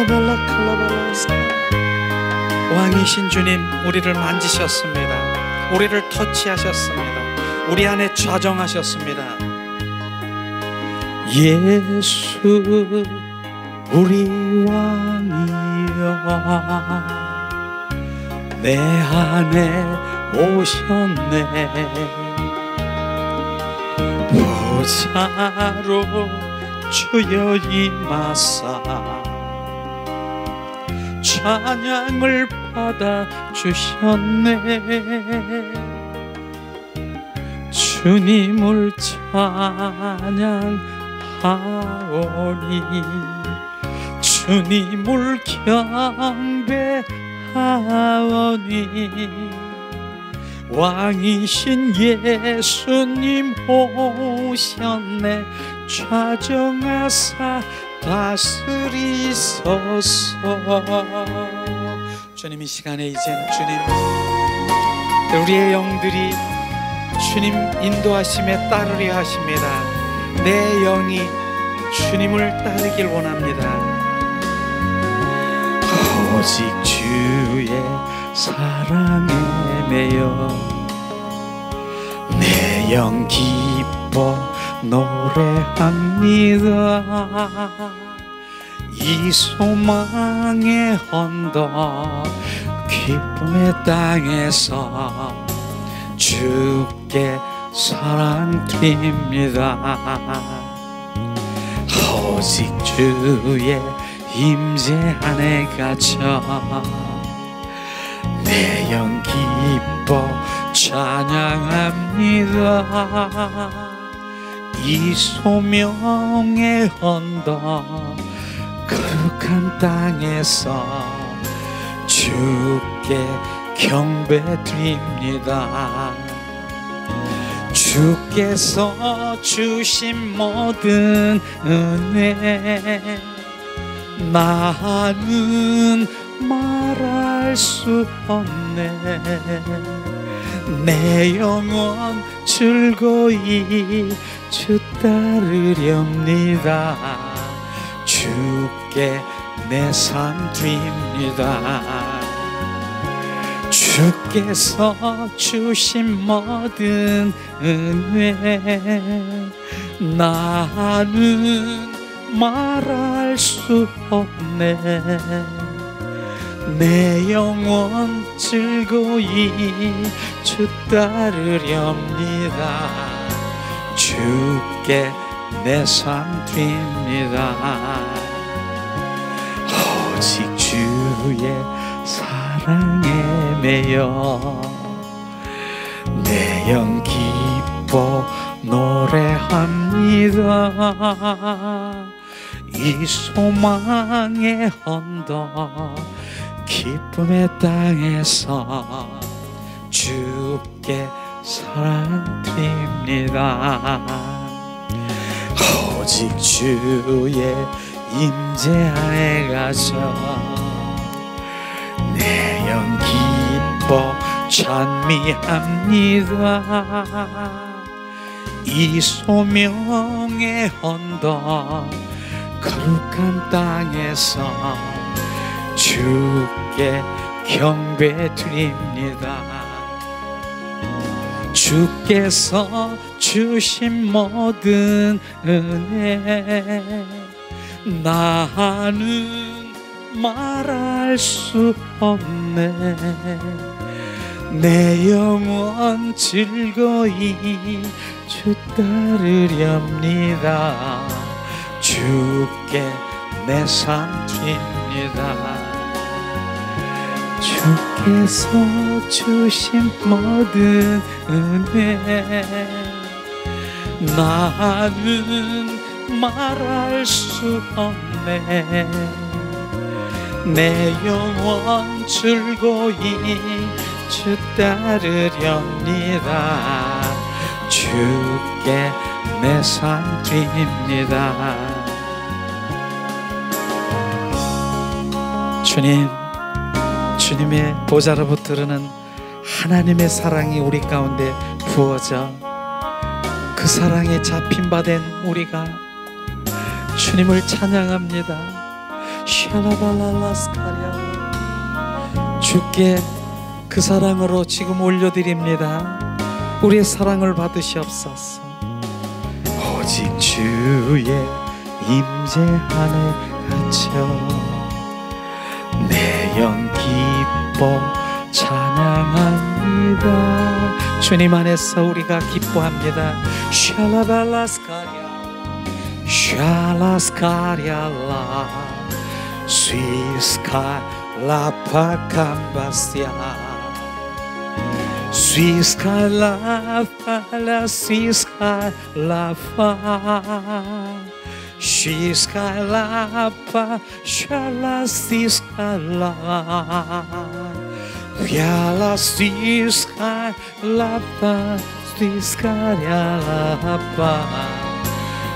샤나발라 칼라발라사. 왕이신 주님, 우리를 만지셨습니다. 우리를 터치하셨습니다. 우리 안에 좌정하셨습니다. 예수 우리 왕이여, 내 안에 오셨네. 보좌로 주여 임하사 찬양을 받아 주셨네. 주님을 찬양하오니, 주님을 경배하오니, 왕이신 예수님 오셨네. 좌정하사 다스리소서. 주님, 이 시간에 이제는 주님, 우리의 영들이 주님 인도하심에 따르려 하십니다. 내 영이 주님을 따르길 원합니다. 오직 주의 사랑에 매여 내 영 기뻐 노래합니다. 이 소망의 언덕 기쁨의 땅에서 주께 사랑 드립니다. 오직 주의 임재 안에 갇혀 내 영 기뻐 찬양합니다. 이 소명의 언덕 거룩한 땅에서 주께 경배드립니다. 주께서 주신 모든 은혜 나는 말할 수 없네. 내 영혼 즐거이 주 따르렵니다. 주께 내 삶 드립니다. 주께서 주신 모든 은혜 나는 말할 수 없네. 내 영혼 즐거이 주 따르렵니다. 주께 내 삶 드립니다. 오직 주의 사랑에 매여 내 영 기뻐 노래합니다. 이 소망의 언덕 기쁨의 땅에서 주께 사랑 드립니다. 오직 주의 임재 안에 갇혀 내 영 기뻐 찬미합니다. 이 소명의 언덕 거룩한 땅에서 주께 경배드립니다. 주께서 주신 모든 은혜 나는 말할 수 없네. 내 영혼 즐거이 주 따르렵니다. 주께 내 삶 드립니다. 주께서 주신 모든 은혜 나는 말할 수 없네. 내 영혼 즐거이 주 따르렵니다. 주께 내 삶 드립니다. 주님, 주님의 보좌로부터 흐르는 하나님의 사랑이 우리 가운데 부어져 그 사랑에 잡힌 바 된 우리가 주님을 찬양합니다. 샬라발랄라스카랴. 주께 그 사랑으로 지금 올려드립니다. 우리의 사랑을 받으시옵소서. 오직 주의 임재 안에 갇혀 내 영 기뻐 찬양합니다. 주님 안에서 우리가 기뻐합니다. 샬라발라스카랴 샬라스카랴라 스위스칼라파캄바스야 스위스칼라파라 스위스칼라파 스위스칼라파 샬라스위스칼라 휘알라 스위스칼라파 스위스칼야라파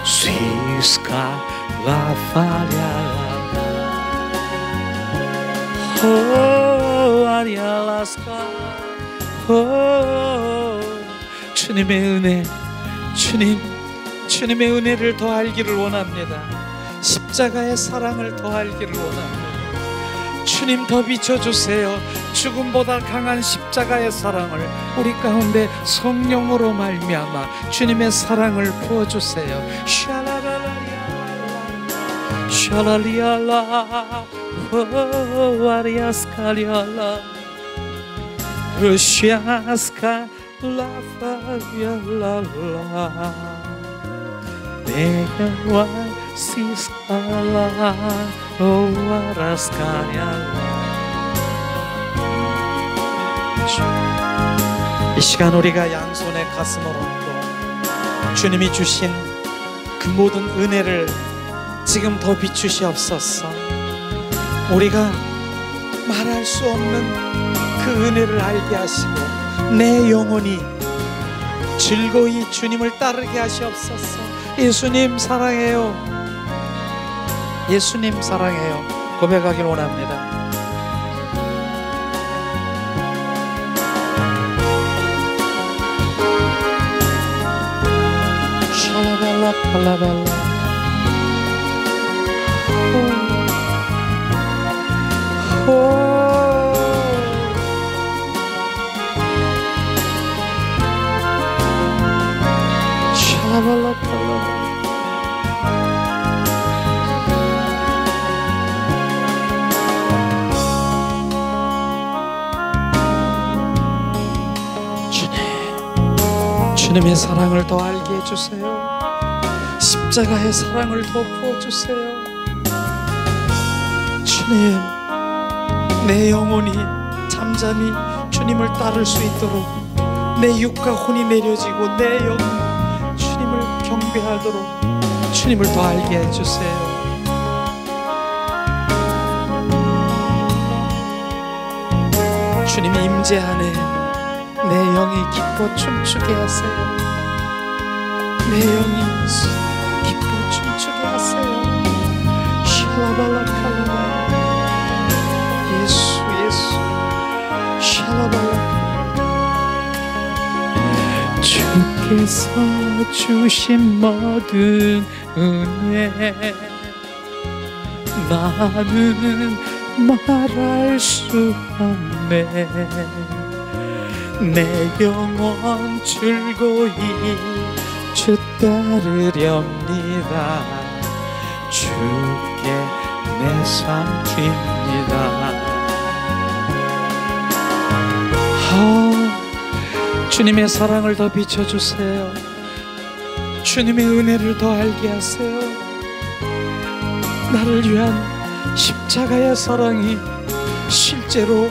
스위스칼라파랴라 오 아리알라스카 오 주님의 은혜 주님의 은혜를 더 알기를 원합니다. 십자가의 사랑을 더 알기를 원합니다. 주님 더 비춰주세요. 죽음보다 강한 십자가의 사랑을 우리 가운데 성령으로 말미암아 주님의 사랑을 부어주세요. 샤랄리알라 와리아스카리알라 루시아스카라파리알라 내가 시스칼라 오와라스카리알라. 이 시간 우리가 양손에 가슴을 얹고 주님이 주신 그 모든 은혜를 지금 더 비추시옵소서. 우리가 말할 수 없는 그 은혜를 알게 하시고 내 영혼이 즐거이 주님을 따르게 하시옵소서. 예수님 사랑해요. 예수님 사랑해요. 고백하길 원합니다. 샬라발라 팔라발라 샬라발라 팔라발라 주님의 사랑을 더 알게 해주세요. 십자가의 사랑을 더 부어주세요. 주님, 내 영혼이 잠잠히 주님을 따를 수 있도록 내 육과 혼이 내려지고 내 영이 주님을 경배하도록 주님을 더 알게 해주세요. 주님 임재 안에 내 영이 기뻐 춤추게 하세요. 내 영이 기뻐 춤추게 하세요. 샬라발라칼라 예수 예수 샬라발라칼라. 주께서 주신 모든 은혜 나는 말할 수 없네. 내 영혼 즐거이 주 따르렵니다. 주께 내 삶 드립니다. 주님의 사랑을 더 비춰주세요. 주님의 은혜를 더 알게 하세요. 나를 위한 십자가의 사랑이 실제로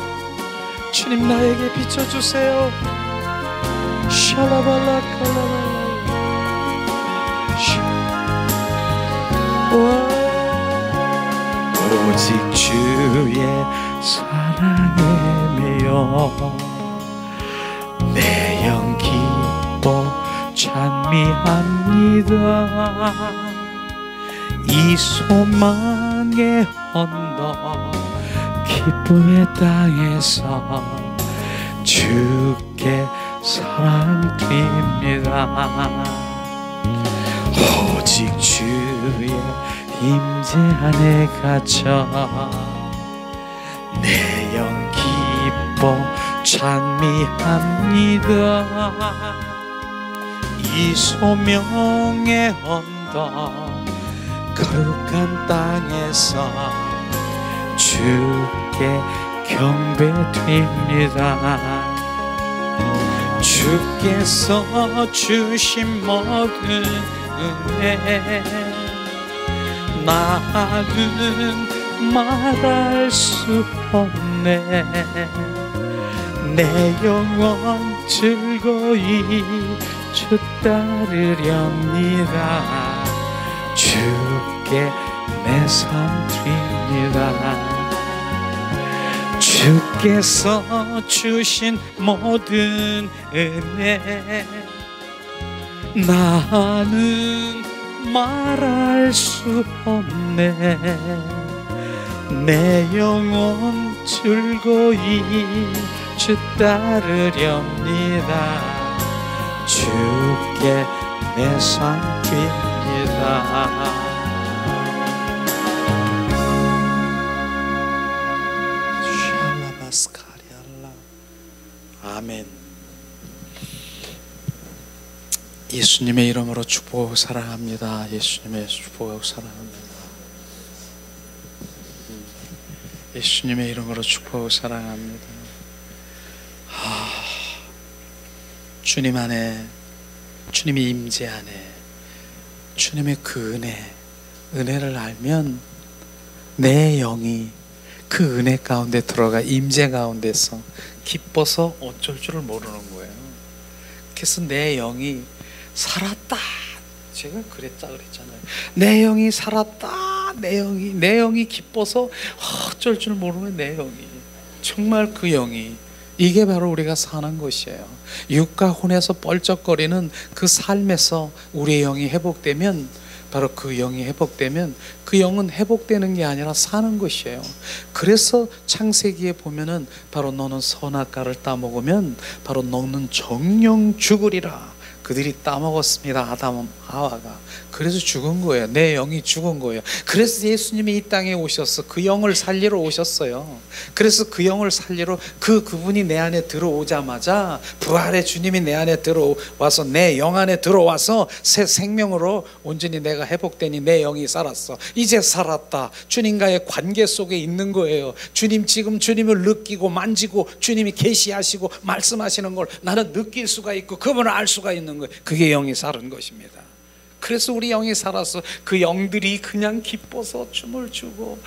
주님 나에게 비춰주세요. 샬라발라칼라라 오직 주의 사랑에 매여 내 영 기뻐 찬미합니다. 이 소망의 언덕 기쁨의 땅에서 주께 사랑 드립니다. 오직 주의 임재 안에 갇혀 내 영 기뻐 찬미합니다. 이 소명의 언덕 거룩한 땅에서 주께 경배드립니다. 주께서 주신 모든 은혜 나는 말할 수 없네. 내 영혼 즐거이 주 따르렵니다. 주께 내 삶 드립니다. 주께서 주신 모든 은혜 나는 말할 수 없네. 내 영혼 즐거이 주 따르렵니다. 주께 내 삶 드립니다. 아멘. 예수님의 이름으로 축복하고 사랑합니다. 예수님의 축복하고 사랑합니다. 예수님의 이름으로 축복하고 사랑합니다. 주님 안에, 주님의 임재 안에 주님의 그 은혜를 알면 내 영이 그 은혜 가운데 들어가 임재 가운데서 기뻐서 어쩔 줄을 모르는 거예요. 그래서 내 영이 살았다. 제가 그랬잖아요. 내 영이 살았다. 내 영이 기뻐서 어쩔 줄 모르는 내 영이, 정말 그 영이, 이게 바로 우리가 사는 것이에요. 육과 혼에서 뻘쩍거리는 그 삶에서 우리의 영이 회복되면, 바로 그 영이 회복되면 그 영은 회복되는 게 아니라 사는 것이에요. 그래서 창세기에 보면은 바로 너는 선악과를 따먹으면 바로 너는 정령 죽으리라. 그들이 따먹었습니다. 아담 하와가. 그래서 죽은 거예요. 내 영이 죽은 거예요. 그래서 예수님이 이 땅에 오셔서 그 영을 살리러 오셨어요. 그래서 그 영을 살리러 그분이 내 안에 들어오자마자, 부활의 주님이 내 안에 들어와서 내 영 안에 들어와서 새 생명으로 온전히 내가 회복되니 내 영이 살았어. 이제 살았다. 주님과의 관계 속에 있는 거예요. 지금 주님을 느끼고 만지고 주님이 계시하시고 말씀하시는 걸 나는 느낄 수가 있고 그분을 알 수가 있는 거예요. 그게 영이 사는 것입니다. 그래서 우리 영이 살아서 그 영들이 그냥 기뻐서 춤을 추고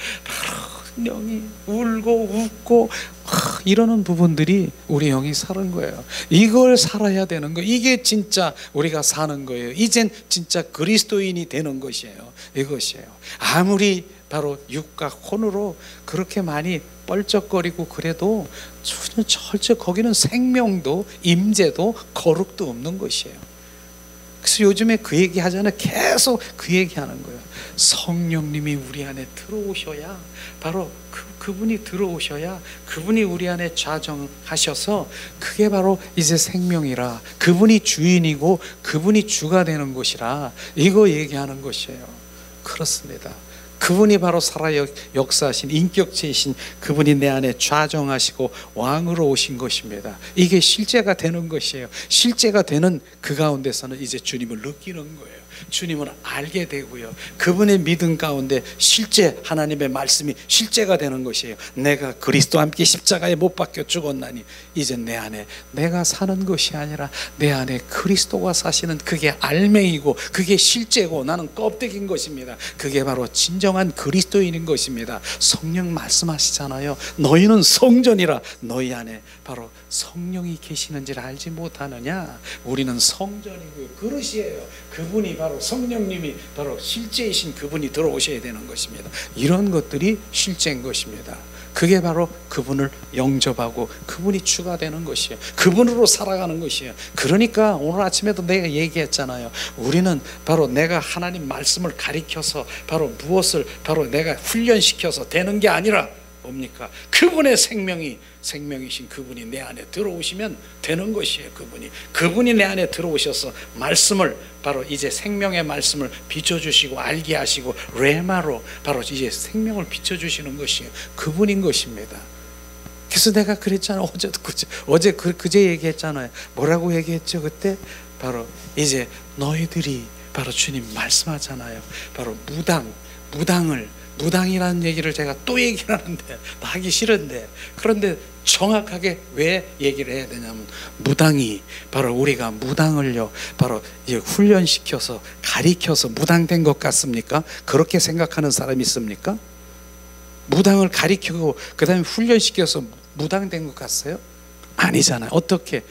영이 울고 웃고 이러는 부분들이 우리 영이 사는 거예요. 이걸 살아야 되는 거예요. 이게 진짜 우리가 사는 거예요. 이젠 진짜 그리스도인이 되는 것이에요. 이것이에요. 아무리 바로 육과 혼으로 그렇게 많이 뻘쩍거리고 그래도 전혀 절대 거기는 생명도 임재도 거룩도 없는 것이에요. 그래서 요즘에 그 얘기 하잖아요. 계속 그 얘기하는 거예요. 성령님이 우리 안에 들어오셔야, 바로 그분이 들어오셔야 그분이 우리 안에 좌정하셔서 그게 바로 이제 생명이라, 그분이 주인이고 그분이 주가 되는 것이라, 이거 얘기하는 것이에요. 그렇습니다. 그분이 바로 살아 역사하신 인격체이신 그분이 내 안에 좌정하시고 왕으로 오신 것입니다. 이게 실제가 되는 것이에요. 실제가 되는 그 가운데서는 이제 주님을 느끼는 거예요. 주님을 알게 되고요. 그분의 믿음 가운데 실제 하나님의 말씀이 실제가 되는 것이에요. 내가 그리스도와 함께 십자가에 못 박혀 죽었나니 이제 내 안에 내가 사는 것이 아니라 내 안에 그리스도가 사시는, 그게 알맹이고 그게 실제고 나는 껍데기인 것입니다. 그게 바로 진정한 그리스도인인 것입니다. 성령 말씀하시잖아요. 너희는 성전이라. 너희 안에 바로 성령이 계시는지를 알지 못하느냐. 우리는 성전이고요. 그릇이에요. 그분이 바로 성령님이 바로 실제이신 그분이 들어오셔야 되는 것입니다. 이런 것들이 실제인 것입니다. 그게 바로 그분을 영접하고 그분이 주가 되는 것이에요. 그분으로 살아가는 것이에요. 그러니까 오늘 아침에도 내가 얘기했잖아요. 우리는 바로 내가 하나님 말씀을 가리켜서 바로 무엇을 바로 내가 훈련시켜서 되는 게 아니라 뭡니까? 그분의 생명이신 그분이 내 안에 들어오시면 되는 것이에요. 그분이 내 안에 들어오셔서 말씀을, 바로 이제 생명의 말씀을 비춰주시고 알게 하시고 레마로 바로 이제 생명을 비춰주시는 것이에요. 그분인 것입니다. 그래서 내가 그랬잖아. 어제 그제 얘기했잖아요. 뭐라고 얘기했죠 그때? 바로 이제 너희들이, 바로 주님 말씀하잖아요. 바로 무당이라는 얘기를 제가 또 얘기를 하는데, 하기 싫은데, 그런데 정확하게 왜 얘기를 해야 되냐면, 무당이, 바로 우리가 무당을요, 바로 이제 훈련시켜서 가리켜서 무당된 것 같습니까? 그렇게 생각하는 사람이 있습니까? 무당을 가리키고 그 다음에 훈련시켜서 무당된 것 같아요? 아니잖아요. 어떻게?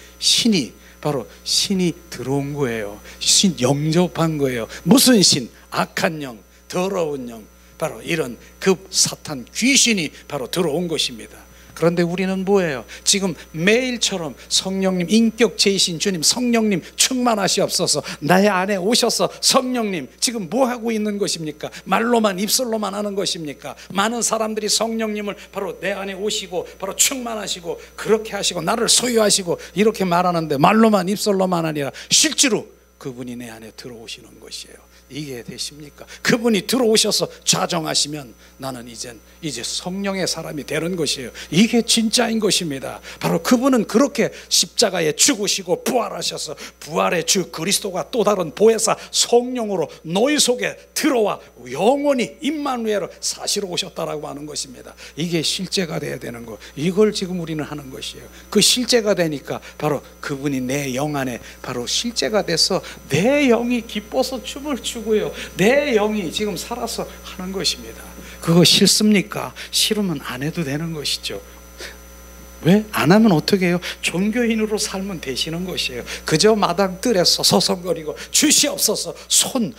바로 신이 들어온 거예요. 신 영접한 거예요. 무슨 신? 악한 영, 더러운 영, 바로 이런 그 사탄 귀신이 바로 들어온 것입니다. 그런데 우리는 뭐예요? 지금 매일처럼 성령님, 인격체이신 주님, 성령님 충만하시옵소서, 나의 안에 오셔서 성령님 지금 뭐 하고 있는 것입니까? 말로만, 입술로만 하는 것입니까? 많은 사람들이 성령님을 바로 내 안에 오시고 바로 충만하시고 그렇게 하시고 나를 소유하시고 이렇게 말하는데, 말로만, 입술로만 아니라 실제로 그분이 내 안에 들어오시는 것이에요. 이게 되십니까? 그분이 들어오셔서 좌정하시면 나는 이제 성령의 사람이 되는 것이에요. 이게 진짜인 것입니다. 바로 그분은 그렇게 십자가에 죽으시고 부활하셔서 부활의 주 그리스도가 또 다른 보혜사 성령으로 너희 속에 들어와 영원히 임마누엘로 사시러 오셨다라고 하는 것입니다. 이게 실제가 돼야 되는 거, 이걸 지금 우리는 하는 것이에요. 그 실제가 되니까 바로 그분이 내 영 안에 바로 실제가 돼서 내 영이 기뻐서 춤을 추고요, 내 영이 지금 살아서 하는 것입니다. 그거 싫습니까? 싫으면 안 해도 되는 것이죠. 왜? 안 하면 어떻게 해요? 종교인으로 살면 되시는 것이에요. 그저 마당뜰에서 서성거리고 주시옵소서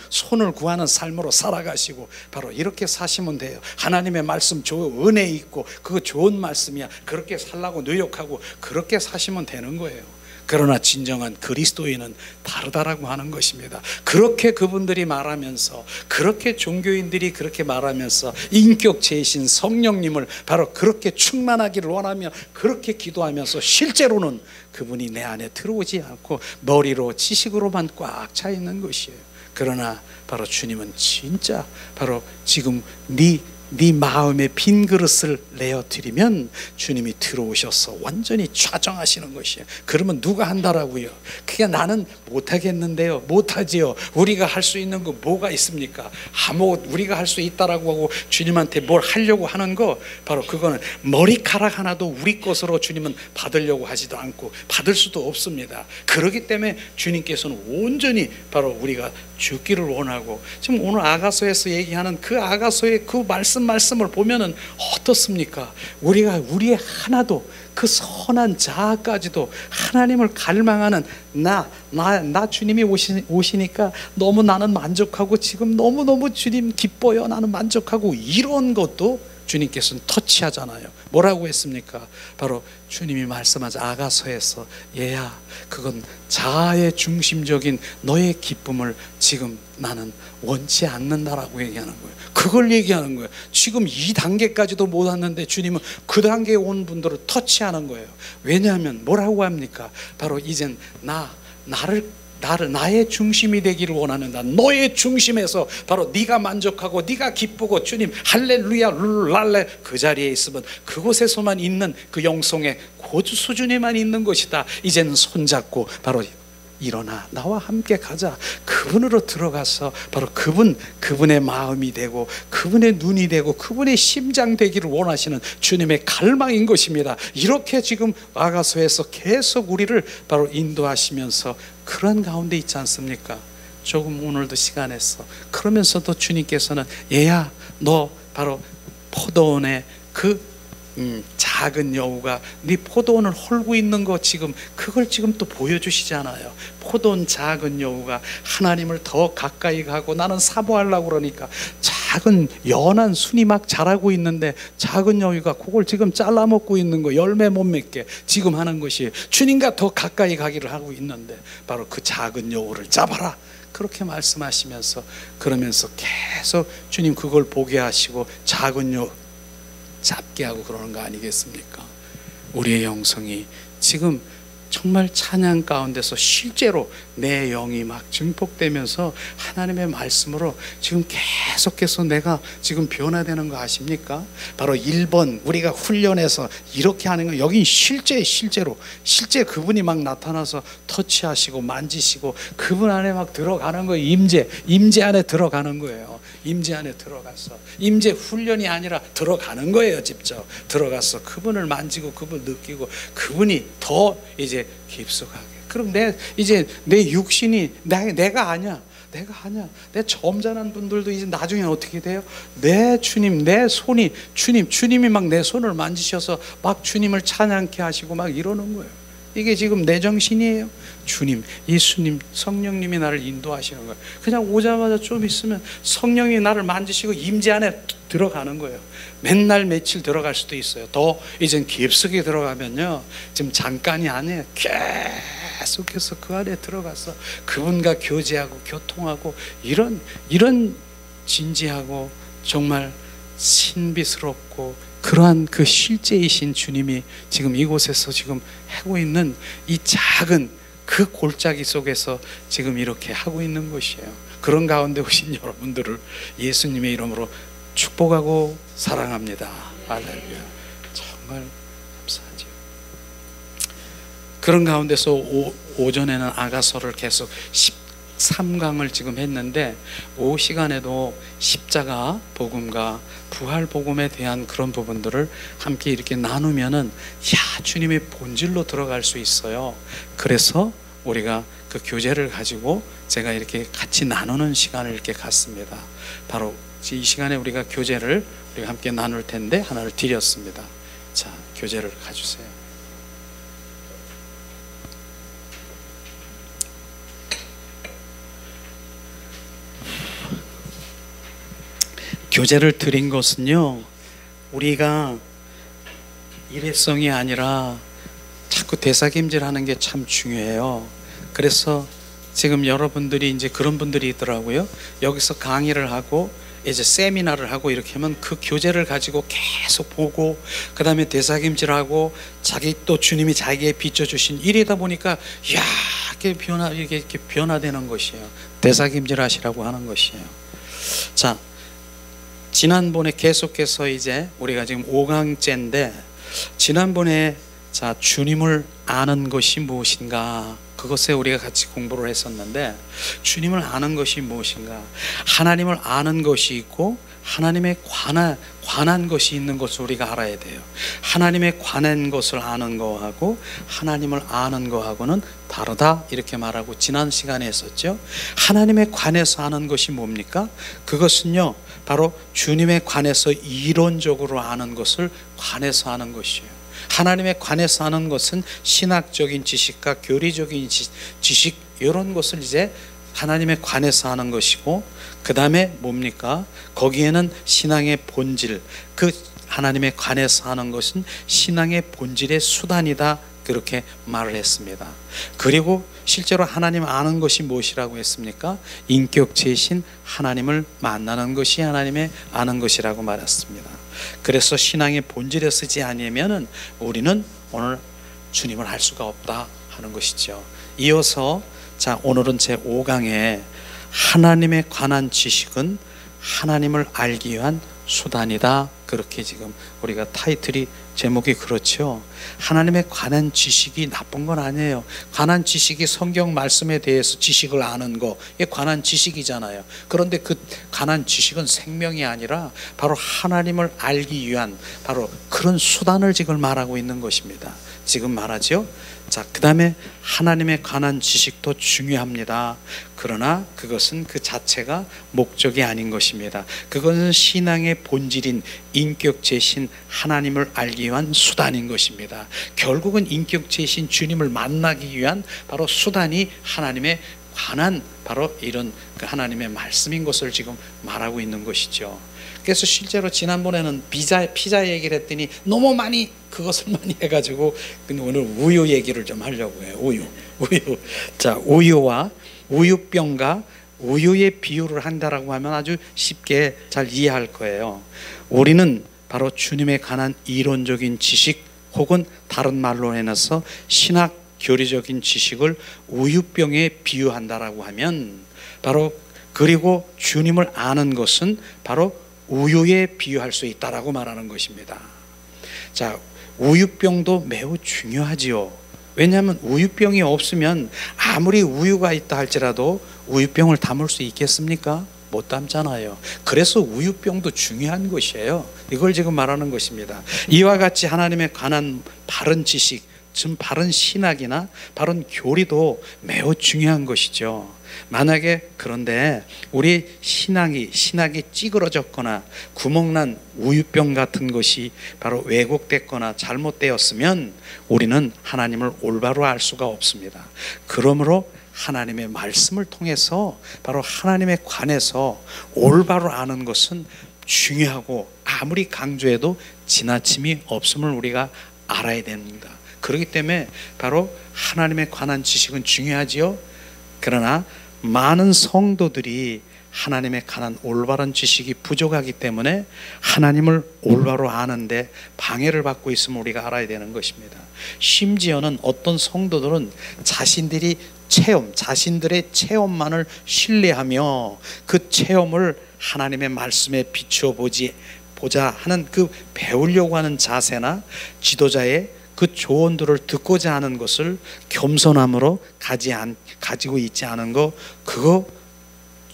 손을 구하는 삶으로 살아가시고 바로 이렇게 사시면 돼요. 하나님의 말씀 은혜 있고 그거 좋은 말씀이야. 그렇게 살라고 노력하고 그렇게 사시면 되는 거예요. 그러나 진정한 그리스도인은 다르다라고 하는 것입니다. 그렇게 그분들이 말하면서, 그렇게 종교인들이 그렇게 말하면서 인격체이신 성령님을 바로 그렇게 충만하기를 원하며 그렇게 기도하면서 실제로는 그분이 내 안에 들어오지 않고 머리로 지식으로만 꽉 차 있는 것이에요. 그러나 바로 주님은 진짜 바로 지금 네 마음의 빈 그릇을 내어드리면 주님이 들어오셔서 완전히 좌정하시는 것이에요. 그러면 누가 한다라고요? 그게 나는 못하겠는데요. 못하지요. 우리가 할 수 있는 거 뭐가 있습니까? 우리가 할 수 있다라고 하고 주님한테 뭘 하려고 하는 거, 바로 그거는 머리카락 하나도 우리 것으로 주님은 받으려고 하지도 않고 받을 수도 없습니다. 그렇기 때문에 주님께서는 온전히 바로 우리가 죽기를 원하고, 지금 오늘 아가서에서 얘기하는 그 아가서의 그 말씀을 보면은 어떻습니까? 우리의 하나도, 그 선한 자아까지도 하나님을 갈망하는 나 주님이 오시니까 너무 나는 만족하고 지금 너무너무 주님 기뻐요, 나는 만족하고, 이런 것도 주님께서는 터치하잖아요. 뭐라고 했습니까? 바로 주님이 말씀하자 아가서에서, 얘야, 그건 자아의 중심적인 너의 기쁨을 지금 나는 원치 않는다라고 얘기하는 거예요. 그걸 얘기하는 거예요. 지금 이 단계까지도 못 왔는데 주님은 그 단계에 온 분들을 터치하는 거예요. 왜냐하면 뭐라고 합니까? 바로 이젠 나의 중심이 되기를 원하는다. 너의 중심에서 바로 네가 만족하고 네가 기쁘고 주님 할렐루야 룰랄레 그 자리에 있으면 그곳에서만 있는 그 영성의 고주 수준에만 있는 것이다. 이제는 손잡고 바로 일어나 나와 함께 가자. 그분으로 들어가서 바로 그분의 마음이 되고 그분의 눈이 되고 그분의 심장 되기를 원하시는 주님의 갈망인 것입니다. 이렇게 지금 아가서에서 계속 우리를 바로 인도하시면서 그런 가운데 있지 않습니까? 조금 오늘도 시간 내서 그러면서도 주님께서는, 얘야, 너 바로 포도원의 그 작은 여우가 네 포도원을 헐고 있는 거 그걸 지금 또 보여주시잖아요. 포도원 작은 여우가 하나님을 더 가까이 가고 나는 사모하려고 그러니까 작은 연한 순이 막 자라고 있는데 작은 여우가 그걸 지금 잘라먹고 있는 거, 열매 못 맺게 지금 하는 것이 주님과 더 가까이 가기를 하고 있는데 바로 그 작은 여우를 잡아라. 그렇게 말씀하시면서 그러면서 계속 주님 그걸 보게 하시고 작은 여우 잡게 하고 그러는 거 아니겠습니까? 우리의 영성이 지금 정말 찬양 가운데서 실제로 내 영이 막 증폭되면서 하나님의 말씀으로 지금 계속해서 내가 지금 변화되는 거 아십니까? 바로 1번 우리가 훈련해서 이렇게 하는 거, 여긴 실제로 그분이 막 나타나서 터치하시고 만지시고 그분 안에 막 들어가는 거예요. 임재 안에 들어가는 거예요. 임재 안에 들어가서 임재 훈련이 아니라 들어가는 거예요. 직접 들어가서 그분을 만지고 그분을 느끼고 그분이 더 이제 깊숙하게. 그럼 이제 내 육신이 내가 아니야. 내 점잖은 분들도 이제 나중에 어떻게 돼요? 내 주님, 내 손이 주님이 막 내 손을 만지셔서 막 주님을 찬양케 하시고 막 이러는 거예요. 이게 지금 내 정신이에요. 주님, 예수님, 성령님이 나를 인도하시는 거예요. 그냥 오자마자 좀 있으면 성령이 나를 만지시고 임재 안에 들어가는 거예요. 맨날 며칠 들어갈 수도 있어요. 더 이젠 깊숙이 들어가면요, 지금 잠깐이 아니에요. 계속해서 그 안에 들어가서 그분과 교제하고 교통하고 이런 진지하고 정말 신비스럽고 그러한 그 실제이신 주님이 지금 이곳에서 지금 하고 있는 이 작은 그 골짜기 속에서 지금 이렇게 하고 있는 것이에요. 그런 가운데 오신 여러분들을 예수님의 이름으로 축복하고 사랑합니다. 할렐루야. 정말 감사하죠. 그런 가운데서 오전에는 아가서를 계속 13강을 지금 했는데, 오후 시간에도 십자가 복음과 부활 복음에 대한 그런 부분들을 함께 이렇게 나누면은 주님의 본질로 들어갈 수 있어요. 그래서 우리가 그 교제를 가지고 제가 이렇게 같이 나누는 시간을 이렇게 갖습니다. 바로 이 시간에 우리가 교제를 우리가 함께 나눌 텐데 하나를 드렸습니다. 자, 교제를 가주세요. 교제를 드린 것은요, 우리가 일회성이 아니라 자꾸 대사김질하는 게 참 중요해요. 그래서 지금 여러분들이 이제 그런 분들이 있더라고요. 여기서 강의를 하고 이제 세미나를 하고 이렇게 하면 그 교제를 가지고 계속 보고 그 다음에 대사김질하고 자기 또 주님이 자기에 비춰주신 일이다 보니까 이렇게 변화되는 것이에요. 대사김질하시라고 하는 것이에요. 자, 지난번에 계속해서 이제 우리가 지금 5강째인데, 지난번에 자, 주님을 아는 것이 무엇인가, 그것에 우리가 같이 공부를 했었는데, 주님을 아는 것이 무엇인가, 하나님을 아는 것이 있고 하나님에 관한 것이 있는 것을 우리가 알아야 돼요. 하나님에 관한 것을 아는 거하고 하나님을 아는 거하고는 다르다, 이렇게 말하고 지난 시간에 했었죠. 하나님에 관해서 아는 것이 뭡니까? 그것은요, 바로 주님에 관해서 이론적으로 아는 것을 관해서 아는 것이에요. 하나님에 관해서 아는 것은 신학적인 지식과 교리적인 지식, 이런 것을 이제 하나님에 관해서 하는 것이고, 그 다음에 뭡니까? 거기에는 신앙의 본질, 그 하나님에 관해서 하는 것은 신앙의 본질의 수단이다, 그렇게 말을 했습니다. 그리고 실제로 하나님 아는 것이 무엇이라고 했습니까? 인격체이신 하나님을 만나는 것이 하나님의 아는 것이라고 말했습니다. 그래서 신앙의 본질에 쓰지 아니면은 우리는 오늘 주님을 알 수가 없다 하는 것이죠. 이어서 자, 오늘은 제 5강에 하나님에 관한 지식은 하나님을 알기 위한 수단이다, 그렇게 지금 우리가 타이틀이, 제목이 그렇죠. 하나님에 관한 지식이 나쁜 건 아니에요. 관한 지식이 성경 말씀에 대해서 지식을 아는 거, 이게 관한 지식이잖아요. 그런데 그 관한 지식은 생명이 아니라 바로 하나님을 알기 위한 바로 그런 수단을 지금 말하고 있는 것입니다. 지금 말하죠. 자, 그 다음에 하나님에 관한 지식도 중요합니다. 그러나 그것은 그 자체가 목적이 아닌 것입니다. 그것은 신앙의 본질인 인격체신 하나님을 알기 위한 수단인 것입니다. 결국은 인격체신 주님을 만나기 위한 바로 수단이 하나님의 관한 바로 이런 그 하나님의 말씀인 것을 지금 말하고 있는 것이죠. 그래서 실제로 지난번에는 피자 얘기를 했더니 너무 많이 그것을 많이 해가지고 오늘 우유 얘기를 좀 하려고 해요. 우유. 자, 우유와 우유병과 우유의 비유를 한다라고 하면 아주 쉽게 잘 이해할 거예요. 우리는 바로 주님에 관한 이론적인 지식 혹은 다른 말로 해서 신학 교리적인 지식을 우유병에 비유한다라고 하면 바로 그리고 주님을 아는 것은 바로 우유에 비유할 수 있다라고 말하는 것입니다. 자, 우유병도 매우 중요하지요. 왜냐하면 우유병이 없으면 아무리 우유가 있다 할지라도 우유병을 담을 수 있겠습니까? 못 담잖아요. 그래서 우유병도 중요한 것이에요. 이걸 지금 말하는 것입니다. 이와 같이 하나님에 관한 바른 지식, 즉 바른 신학이나 바른 교리도 매우 중요한 것이죠. 만약에 그런데 우리 신학이 찌그러졌거나 구멍난 우유병 같은 것이 바로 왜곡됐거나 잘못되었으면 우리는 하나님을 올바로 알 수가 없습니다. 그러므로 하나님의 말씀을 통해서 바로 하나님에 관해서 올바로 아는 것은 중요하고 아무리 강조해도 지나침이 없음을 우리가 알아야 됩니다. 그렇기 때문에 바로 하나님에 관한 지식은 중요하지요. 그러나 많은 성도들이 하나님에 관한 올바른 지식이 부족하기 때문에 하나님을 올바로 아는데 방해를 받고 있음을 우리가 알아야 되는 것입니다. 심지어는 어떤 성도들은 자신들의 체험만을 신뢰하며 그 체험을 하나님의 말씀에 비추어 보자 하는 그 배우려고 하는 자세나 지도자의 그 조언들을 듣고자 하는 것을 겸손함으로 가지고 있지 않은 거, 그거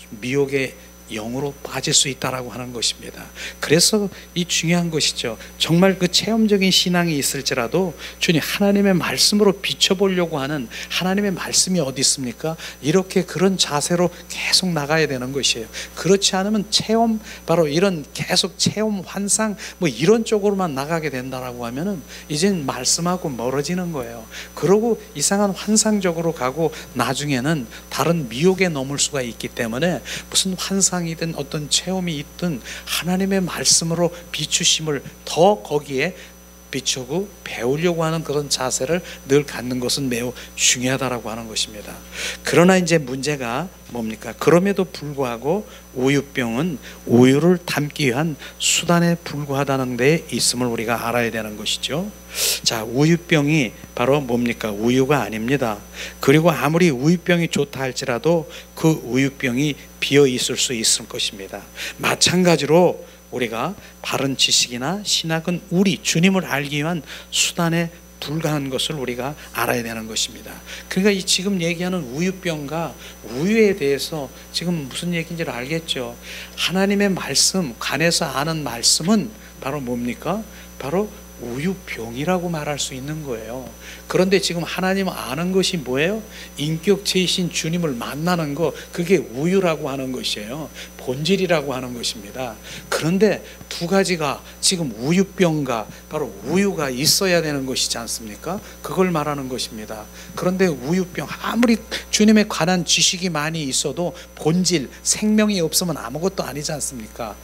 미혹의 영으로 빠질 수 있다라고 하는 것입니다. 그래서 이 중요한 것이죠. 정말 그 체험적인 신앙이 있을지라도 주님 하나님의 말씀으로 비춰보려고 하는 하나님의 말씀이 어디 있습니까? 이렇게 그런 자세로 계속 나가야 되는 것이에요. 그렇지 않으면 체험, 바로 이런 계속 체험, 환상 뭐 이런 쪽으로만 나가게 된다라고 하면은 이젠 말씀하고 멀어지는 거예요. 그러고 이상한 환상적으로 가고 나중에는 다른 미혹에 넘을 수가 있기 때문에 무슨 환상 이든 어떤 체험이 있든 하나님의 말씀으로 비추심을 더 거기에 비추고 배우려고 하는 그런 자세를 늘 갖는 것은 매우 중요하다라고 하는 것입니다. 그러나 이제 문제가 뭡니까? 그럼에도 불구하고 우유병은 우유를 담기 위한 수단에 불과하다는 데 있음을 우리가 알아야 되는 것이죠. 자, 우유병이 바로 뭡니까? 우유가 아닙니다. 그리고 아무리 우유병이 좋다 할지라도 그 우유병이 비어 있을 수 있을 것입니다. 마찬가지로 우리가 바른 지식이나 신학은 우리 주님을 알기 위한 수단에 불과한 것을 우리가 알아야 되는 것입니다. 그러니까 이 지금 얘기하는 우유병과 우유에 대해서 지금 무슨 얘기인지를 알겠죠. 하나님의 말씀, 관해서 아는 말씀은 바로 뭡니까? 바로 우유병이라고 말할 수 있는 거예요. 그런데 지금 하나님 아는 것이 뭐예요? 인격체이신 주님을 만나는 거, 그게 우유라고 하는 것이에요. 본질이라고 하는 것입니다. 그런데 두 가지가 지금 우유병과 바로 우유가 있어야 되는 것이지 않습니까? 그걸 말하는 것입니다. 그런데 우유병, 아무리 주님에 관한 지식이 많이 있어도 본질, 생명이 없으면 아무것도 아니지 않습니까?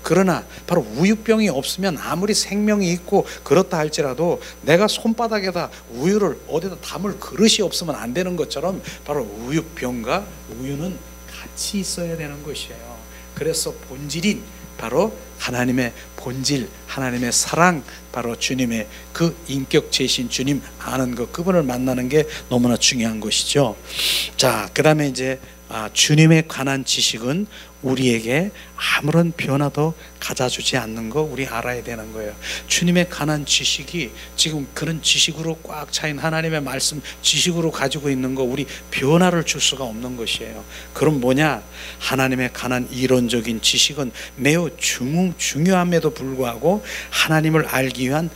그러나 바로 우유병이 없으면 아무리 생명이 있고 그렇다 할지라도 내가 손바닥에다 우유를 어디다 담을 그릇이 없으면 안 되는 것처럼 바로 우유병과 우유는 같이 있어야 되는 것이에요. 그래서 본질인 바로 하나님의 본질, 하나님의 사랑, 바로 주님의 그 인격체이신 주님 아는 것, 그분을 만나는 게 너무나 중요한 것이죠. 자, 그 다음에 이제 주님에 관한 지식은 우리에게 아무런 변화도 가져주지 않는 거 우리 알아야 되는 거예요. 주님에 관한 지식이 지금 그런 지식으로 꽉 차인 하나님의 말씀 지식으로 가지고 있는 거 우리 변화를 줄 수가 없는 것이에요. 그럼 뭐냐? 하나님에 관한 이론적인 지식은 매우 중요함에도 불구하고 하나님을 알기 위한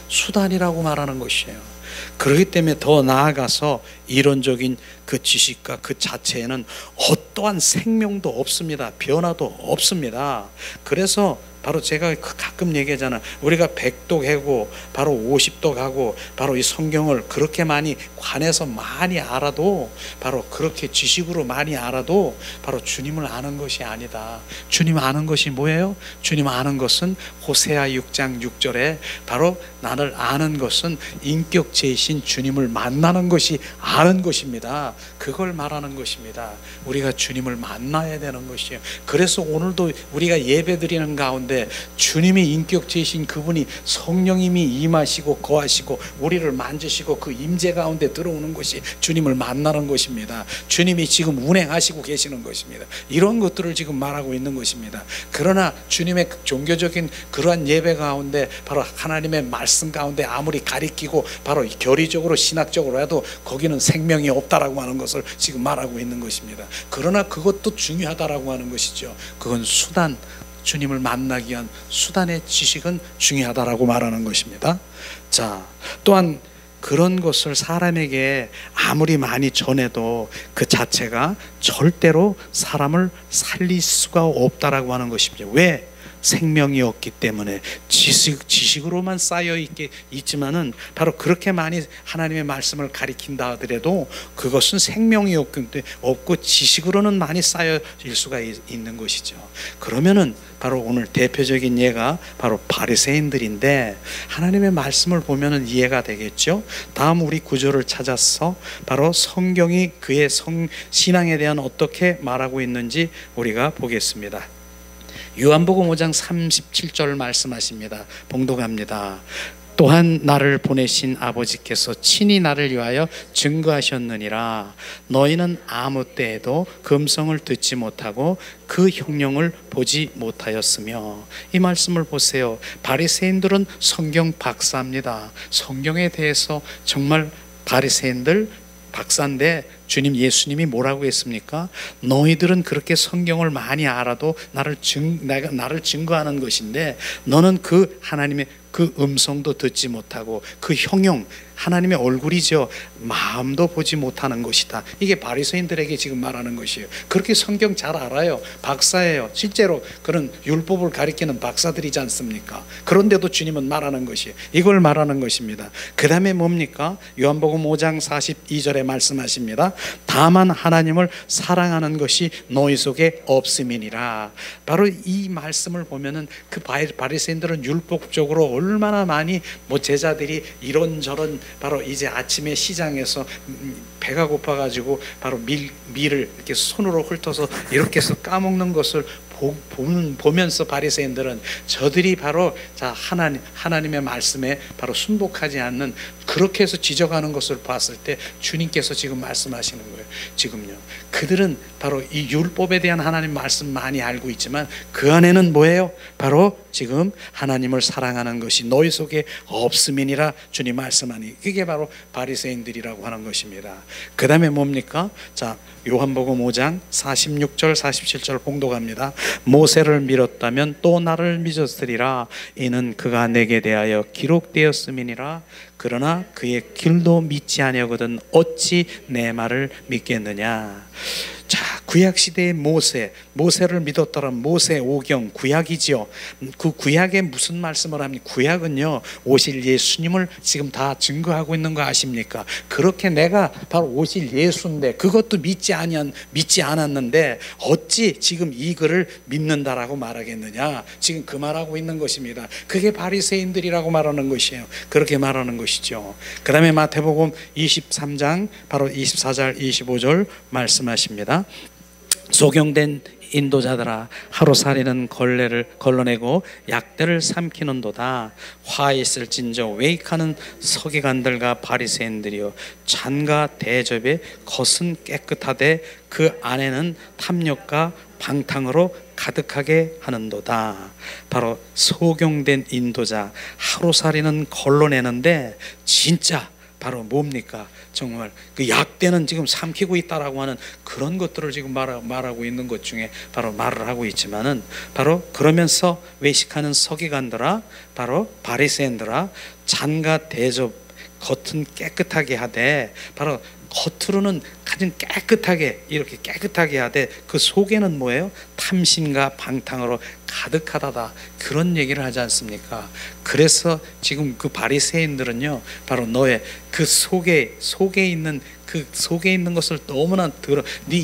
수단이라고 말하는 것이에요. 그렇기 때문에 더 나아가서 이론적인 그 지식과 그 자체에는 어떠한 생명도 없습니다. 변화도 없습니다. 그래서 바로 제가 가끔 얘기하잖아요. 우리가 100도 가고 바로 50도 가고 바로 이 성경을 그렇게 많이 관해서 많이 알아도 바로 그렇게 지식으로 많이 알아도 바로 주님을 아는 것이 아니다. 주님 아는 것이 뭐예요? 주님 아는 것은 호세아 6장 6절에 바로 나를 아는 것은 인격체이신 주님을 만나는 것이 아는 것입니다. 그걸 말하는 것입니다. 우리가 주님을 만나야 되는 것이에요. 그래서 오늘도 우리가 예배 드리는 가운데 가운데 주님이 인격체이신 그분이 성령님이 임하시고 거하시고 우리를 만지시고 그 임재 가운데 들어오는 것이 주님을 만나는 것입니다. 주님이 지금 운행하시고 계시는 것입니다. 이런 것들을 지금 말하고 있는 것입니다. 그러나 주님의 종교적인 그러한 예배 가운데 바로 하나님의 말씀 가운데 아무리 가리키고 바로 교리적으로 신학적으로 해도 거기는 생명이 없다라고 하는 것을 지금 말하고 있는 것입니다. 그러나 그것도 중요하다라고 하는 것이죠. 그건 수단, 주님을 만나기 위한 수단의 지식은 중요하다라고 말하는 것입니다. 자, 또한 그런 것을 사람에게 아무리 많이 전해도 그 자체가 절대로 사람을 살릴 수가 없다라고 하는 것입니다. 왜? 생명이 없기 때문에 지식으로만 쌓여 있지만은 바로 그렇게 많이 하나님의 말씀을 가리킨다 하더라도 그것은 생명이 없고 지식으로는 많이 쌓여질 수가 있는 것이죠. 그러면은 바로 오늘 대표적인 예가 바로 바리새인들인데 하나님의 말씀을 보면은 이해가 되겠죠. 다음 우리 구절을 찾아서 바로 성경이 그의 신앙에 대한 어떻게 말하고 있는지 우리가 보겠습니다. 요한복음 5장 37절 말씀하십니다. 봉독합니다. 또한 나를 보내신 아버지께서 친히 나를 위하여 증거하셨느니라. 너희는 아무 때에도 그 음성을 듣지 못하고 그 형용을 보지 못하였으며. 이 말씀을 보세요. 바리새인들은 성경 박사입니다. 성경에 대해서 정말 바리새인들 박사인데 주님 예수님이 뭐라고 했습니까? 너희들은 그렇게 성경을 많이 알아도 나를 증거하는 것인데 너는 그 하나님의 그 음성도 듣지 못하고 그 형용, 하나님의 얼굴이죠, 마음도 보지 못하는 것이다. 이게 바리새인들에게 지금 말하는 것이에요. 그렇게 성경 잘 알아요. 박사예요. 실제로 그런 율법을 가리키는 박사들이지 않습니까? 그런데도 주님은 말하는 것이에요. 이걸 말하는 것입니다. 그 다음에 뭡니까? 요한복음 5장 42절에 말씀하십니다. 다만 하나님을 사랑하는 것이 너희 속에 없음이니라. 바로 이 말씀을 보면은 그 바리새인들은 율법적으로 얼마나 많이 제자들이 이런저런 바로 이제 아침에 시장에서 배가 고파가지고 바로 밀을 이렇게 손으로 훑어서 이렇게 해서 까먹는 것을 보면서 바리새인들은 저들이 바로 하나님의 말씀에 바로 순복하지 않는, 그렇게 해서 지적하는 것을 봤을 때 주님께서 지금 말씀하시는 거예요. 지금요, 그들은 바로 이 율법에 대한 하나님 말씀 많이 알고 있지만 그 안에는 뭐예요? 바로 지금 하나님을 사랑하는 것이 너희 속에 없음이니라 주님 말씀하니, 그게 바로 바리새인들이라고 하는 것입니다. 그 다음에 뭡니까? 자, 요한복음 5장 46절 47절 봉독합니다. 모세를 믿었다면 또 나를 믿었으리라. 이는 그가 내게 대하여 기록되었음이니라. 그러나 그의 길도 믿지 아니하거든 어찌 내 말을 믿겠느냐. 자, 구약시대의 모세를 믿었더라면 모세 오경 구약이죠. 그 구약에 무슨 말씀을 합니까? 구약은요, 오실 예수님을 지금 다 증거하고 있는 거 아십니까? 그렇게 내가 바로 오실 예수인데 그것도 믿지 않았는데 어찌 지금 이 글을 믿는다라고 말하겠느냐. 지금 그 말하고 있는 것입니다. 그게 바리새인들이라고 말하는 것이에요. 그렇게 말하는 것이죠. 그 다음에 마태복음 23장 바로 24절 25절 말씀하십니다. 소경된 인도자들아, 하루살이는 걸러내고 약대를 삼키는도다. 화 있을진저 웨이카는 서기관들과 바리새인들이여, 잔과 대접에 겉은 깨끗하되 그 안에는 탐욕과 방탕으로 가득하게 하는도다. 바로 소경된 인도자, 하루살이는 걸러내는데 진짜 바로 뭡니까? 정말 그 약대는 지금 삼키고 있다라고 하는 그런 것들을 지금 말하고 있는 것 중에 바로 말을 하고 있지만은, 바로 그러면서 외식하는 서기관들아, 바로 바리새인들아, 잔과 대접 겉은 깨끗하게 하되, 바로 겉으로는 가장 깨끗하게 이렇게 깨끗하게 하되 그 속에는 뭐예요? 탐심과 방탕으로 가득하다다, 그런 얘기를 하지 않습니까? 그래서 지금 그 바리새인들은요, 바로 너의 그 속에 있는 그 속에 있는 것을 너무나 네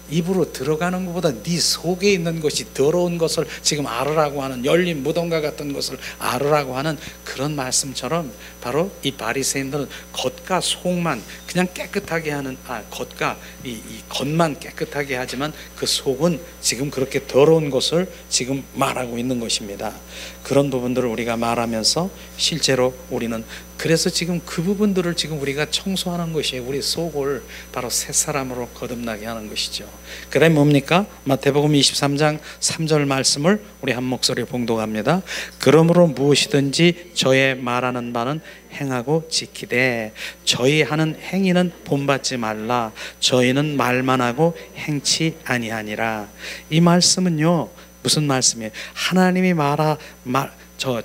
입으로 들어가는 것보다 네 속에 있는 것이 더러운 것을 지금 알으라고 하는, 열린 무덤과 같은 것을 알으라고 하는 그런 말씀처럼, 바로 이 바리새인들은 겉과 속만 그냥 깨끗하게 하는, 겉과 이 겉만 깨끗하게 하지만 그 속은 지금 그렇게 더러운 것을 지금 말하고 있는 것입니다. 그런 부분들을 우리가 말하면서 실제로 우리는, 그래서 지금 그 부분들을 지금 우리가 청소하는 것이 우리 속을 바로 새 사람으로 거듭나게 하는 것이죠. 그 다음에 뭡니까? 마태복음 23장 3절 말씀을 우리 한 목소리로 봉독합니다. 그러므로 무엇이든지 저의 말하는 바는 행하고 지키되 저희 하는 행위는 본받지 말라. 저희는 말만 하고 행치 아니하니라. 이 말씀은요, 무슨 말씀이에요? 하나님이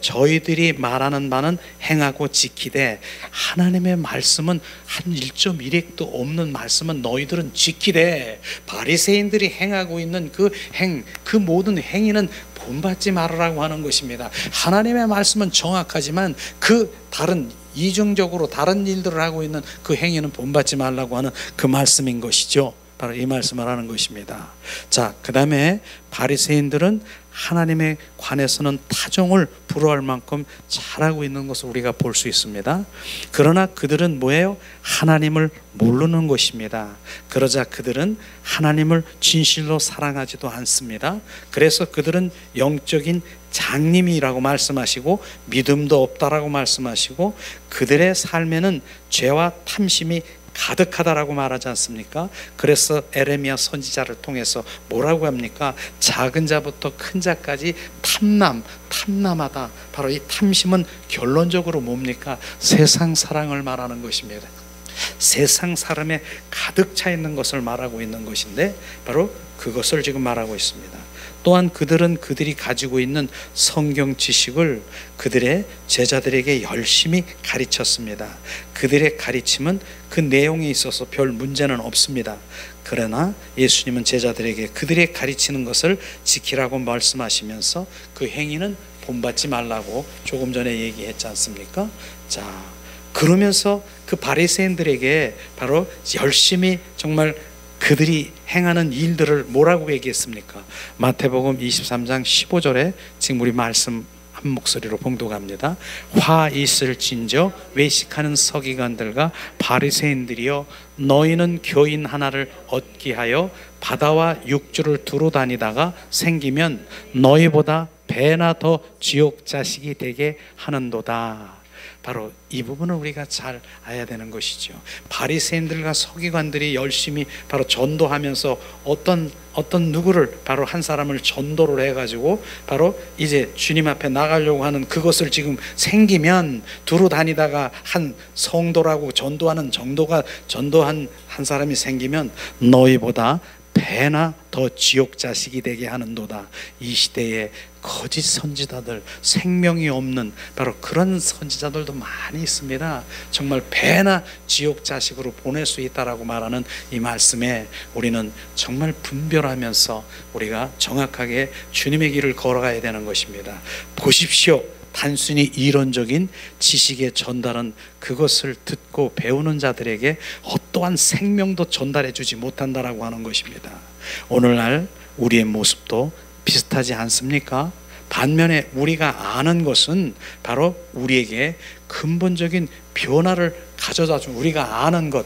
저희들이 말하는 바는 행하고 지키되, 하나님의 말씀은 한 1.1핵도 없는 말씀은 너희들은 지키되, 바리새인들이 행하고 있는 그 모든 행위는 본받지 말으라고 하는 것입니다. 하나님의 말씀은 정확하지만 그 다른 이중적으로 다른 일들을 하고 있는 그 행위는 본받지 말라고 하는 그 말씀인 것이죠. 바로 이 말씀을 하는 것입니다. 자, 그 다음에 바리새인들은 하나님에 관해서는 타종을 불허할 만큼 잘하고 있는 것을 우리가 볼 수 있습니다. 그러나 그들은 뭐예요? 하나님을 모르는 것입니다. 그러자 그들은 하나님을 진실로 사랑하지도 않습니다. 그래서 그들은 영적인 장님이라고 말씀하시고 믿음도 없다라고 말씀하시고, 그들의 삶에는 죄와 탐심이 가득하다라고 말하지 않습니까? 그래서 에레미야 선지자를 통해서 뭐라고 합니까? 작은 자부터 큰 자까지 탐남하다. 바로 이 탐심은 결론적으로 뭡니까? 세상 사랑을 말하는 것입니다. 세상 사람에 가득 차 있는 것을 말하고 있는 것인데, 바로 그것을 지금 말하고 있습니다. 또한 그들은 그들이 가지고 있는 성경 지식을 그들의 제자들에게 열심히 가르쳤습니다. 그들의 가르침은 그 내용에 있어서 별 문제는 없습니다. 그러나 예수님은 제자들에게 그들의 가르치는 것을 지키라고 말씀하시면서 그 행위는 본받지 말라고 조금 전에 얘기했지 않습니까? 자, 그러면서 그 바리새인들에게 바로 열심히 정말 그들이 행하는 일들을 뭐라고 얘기했습니까? 마태복음 23장 15절에 지금 우리 말씀 한 목소리로 봉독합니다. 화 있을진저 외식하는 서기관들과 바리새인들이여, 너희는 교인 하나를 얻기 하여 바다와 육지를 두루 다니다가 생기면 너희보다 배나 더 지옥 자식이 되게 하는도다. 바로 이 부분을 우리가 잘 알아야 되는 것이죠. 바리새인들과 서기관들이 열심히 바로 전도하면서 어떤 누구를, 바로 한 사람을 전도를 해가지고 바로 이제 주님 앞에 나가려고 하는 그것을 지금 생기면, 두루 다니다가 한 성도라고 전도한 한 사람이 생기면 너희보다 배나 더 지옥 자식이 되게 하는도다. 이 시대에 거짓 선지자들, 생명이 없는 바로 그런 선지자들도 많이 있습니다. 정말 배나 지옥 자식으로 보낼 수 있다라고 말하는 이 말씀에 우리는 정말 분별하면서 우리가 정확하게 주님의 길을 걸어가야 되는 것입니다. 보십시오. 단순히 이론적인 지식의 전달은 그것을 듣고 배우는 자들에게 어떠한 생명도 전달해 주지 못한다라고 하는 것입니다. 오늘날 우리의 모습도 비슷하지 않습니까? 반면에 우리가 아는 것은 바로 우리에게 근본적인 변화를 가져다 준, 우리가 아는 것,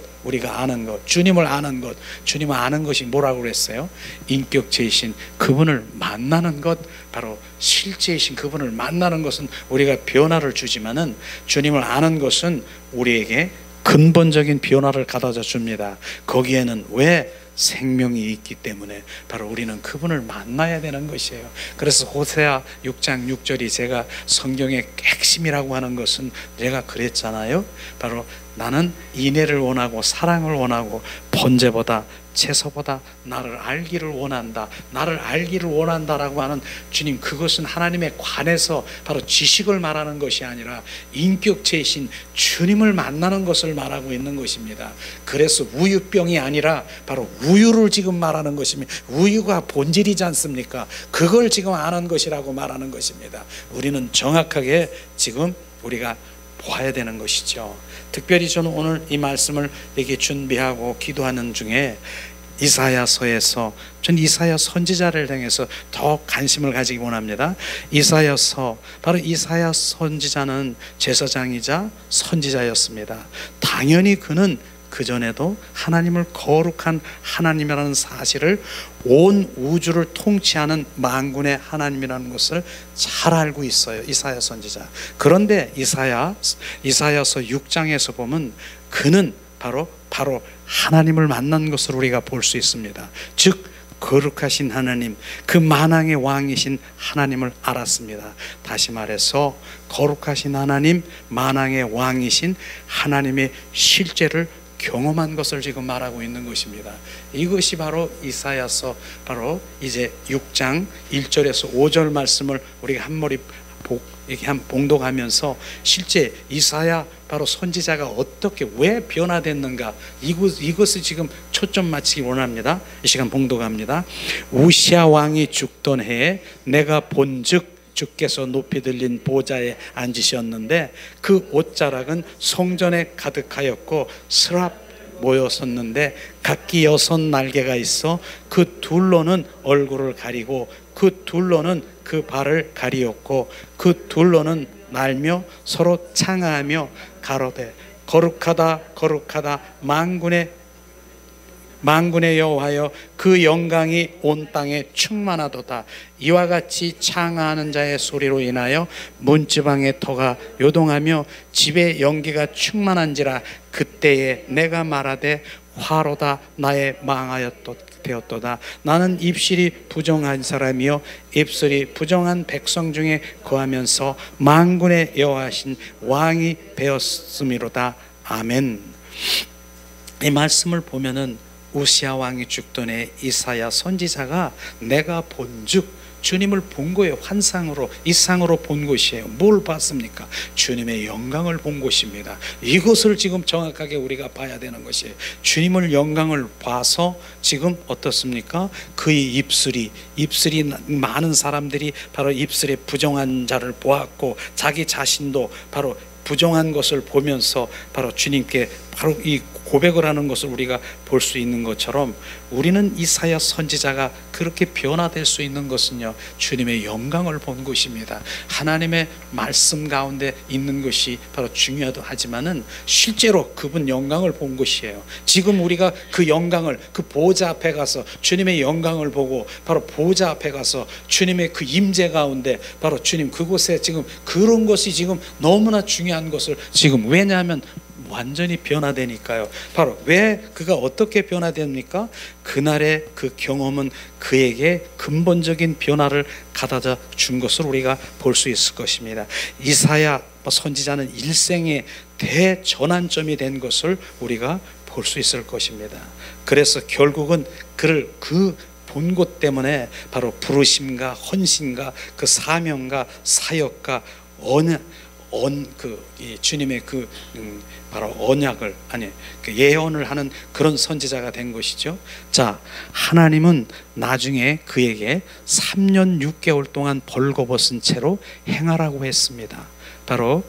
주님을 아는 것, 주님을 아는 것이 뭐라고 그랬어요? 인격체이신 그분을 만나는 것, 바로 실제이신 그분을 만나는 것은 우리가 변화를 주지만은, 주님을 아는 것은 우리에게 근본적인 변화를 가져다 줍니다. 거기에는 왜? 생명이 있기 때문에 바로 우리는 그분을 만나야 되는 것이에요. 그래서 호세아 6장 6절이 제가 성경의 핵심이라고 하는 것은 제가 그랬잖아요. 바로 나는 인애를 원하고 사랑을 원하고 번제보다 채소보다 나를 알기를 원한다. 나를 알기를 원한다라고 하는 주님, 그것은 하나님에 관해서 바로 지식을 말하는 것이 아니라 인격체이신 주님을 만나는 것을 말하고 있는 것입니다. 그래서 우유병이 아니라 바로 우유를 지금 말하는 것입니다. 우유가 본질이지 않습니까? 그걸 지금 아는 것이라고 말하는 것입니다. 우리는 정확하게 지금 우리가 보아야 되는 것이죠. 특별히 저는 오늘 이 말씀을 이렇게 준비하고 기도하는 중에 이사야서에서, 전 이사야 선지자를 향해서 더 관심을 가지기 원합니다. 이사야서, 바로 이사야 선지자는 제사장이자 선지자였습니다. 당연히 그는 그전에도 하나님을 거룩한 하나님이라는 사실을, 온 우주를 통치하는 만군의 하나님이라는 것을 잘 알고 있어요, 이사야 선지자. 그런데 이사야서 6장에서 보면 그는 바로 하나님을 만난 것을 우리가 볼 수 있습니다. 즉 거룩하신 하나님, 그 만왕의 왕이신 하나님을 알았습니다. 다시 말해서 거룩하신 하나님, 만왕의 왕이신 하나님의 실제를 경험한 것을 지금 말하고 있는 것입니다. 이것이 바로 이사야서, 바로 이제 6장 1절에서 5절 말씀을 우리가 한머리 이렇게 한 봉독하면서 실제 이사야 바로 선지자가 어떻게, 왜 변화됐는가, 이것을 지금 초점 맞추기 원합니다. 이 시간 봉독합니다. 우시야 왕이 죽던 해에 내가 본즉 주께서 높이 들린 보좌에 앉으셨는데 그 옷자락은 성전에 가득하였고 스랍 모였었는데 각기 6 날개가 있어 그 둘로는 얼굴을 가리고 그 둘로는 그 발을 가리었고 그 둘로는 날며 서로 창하며 가로되 거룩하다 거룩하다 만군의 여호와여, 그 영광이 온 땅에 충만하도다. 이와 같이 창하는 자의 소리로 인하여 문지방의 터가 요동하며 집에 연기가 충만한지라. 그때에 내가 말하되 화로다 나의 망하였도다. 나는 입술이 부정한 사람이요 입술이 부정한 백성 중에 거하면서 만군의 여호와신 왕이 되었음이로다. 아멘. 이 말씀을 보면은 우시야 왕이 죽던 해 이사야 선지자가 내가 본즉, 주님을 본 거예요. 환상으로, 이상으로 본 것이에요. 뭘 봤습니까? 주님의 영광을 본 것입니다. 이것을 지금 정확하게 우리가 봐야 되는 것이에요. 주님을 영광을 봐서 지금 어떻습니까? 그의 입술이 많은 사람들이 바로 입술에 부정한 자를 보았고 자기 자신도 바로 부정한 것을 보면서 바로 주님께 바로 이 고백을 하는 것을 우리가 볼 수 있는 것처럼, 우리는 이사야 선지자가 그렇게 변화될 수 있는 것은요, 주님의 영광을 본 것입니다. 하나님의 말씀 가운데 있는 것이 바로 중요하도 하지만은 실제로 그분 영광을 본 것이에요. 지금 우리가 그 영광을, 그 보좌 앞에 가서 주님의 영광을 보고 바로 보좌 앞에 가서 주님의 그 임재 가운데 바로 주님 그곳에 지금 그런 것이 지금 너무나 중요한 것을 지금, 왜냐하면 완전히 변화되니까요. 바로 왜 그가 어떻게 변화됩니까? 그날의 그 경험은 그에게 근본적인 변화를 가져다 준 것을 우리가 볼 수 있을 것입니다. 이사야 선지자는 일생의 대전환점이 된 것을 우리가 볼 수 있을 것입니다. 그래서 결국은 그를 본 것 때문에 바로 부르심과 헌신과 그 사명과 사역과 주님의 바로 언약을, 예언을 하는 그런 선지자가 된 것이죠. 자, 하나님은 나중에 그에게 3년 6개월 동안 벌거벗은 채로 행하라고 했습니다. 바로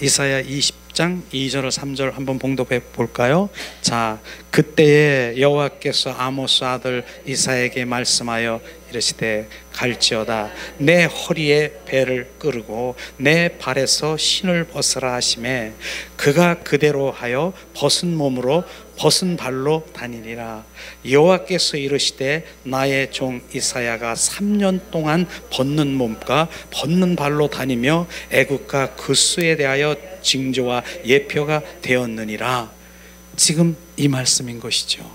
이사야 20장 2절 3절 한번 봉독해 볼까요? 자, 그때에 여호와께서 아모스 아들 이사야에게 말씀하여 이르시되 갈지어다 내 허리에 배를 끄르고 내 발에서 신을 벗으라 하시매 그가 그대로 하여 벗은 몸으로 벗은 발로 다니리라. 여호와께서 이르시되 나의 종 이사야가 3년 동안 벗는 몸과 벗는 발로 다니며 애국과 그 수에 대하여 징조와 예표가 되었느니라. 지금 이 말씀인 것이죠.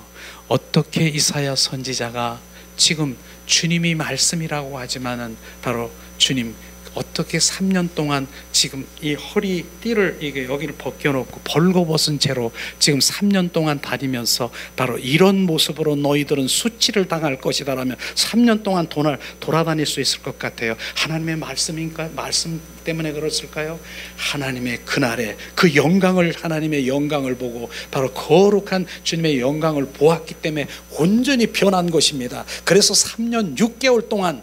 어떻게 이사야 선지자가 지금 주님이 말씀이라고 하지만은 바로 주님 어떻게 3년 동안 지금 이 허리띠를 여기를 벗겨놓고 벌거벗은 채로 지금 3년 동안 다니면서 바로 이런 모습으로 너희들은 수치를 당할 것이다라며 3년 동안 돌아다닐 수 있을 것 같아요. 하나님의 말씀인가? 말씀 때문에 그랬을까요? 하나님의 그날에 그 영광을, 하나님의 영광을 보고 바로 거룩한 주님의 영광을 보았기 때문에 온전히 변한 것입니다. 그래서 3년 6개월 동안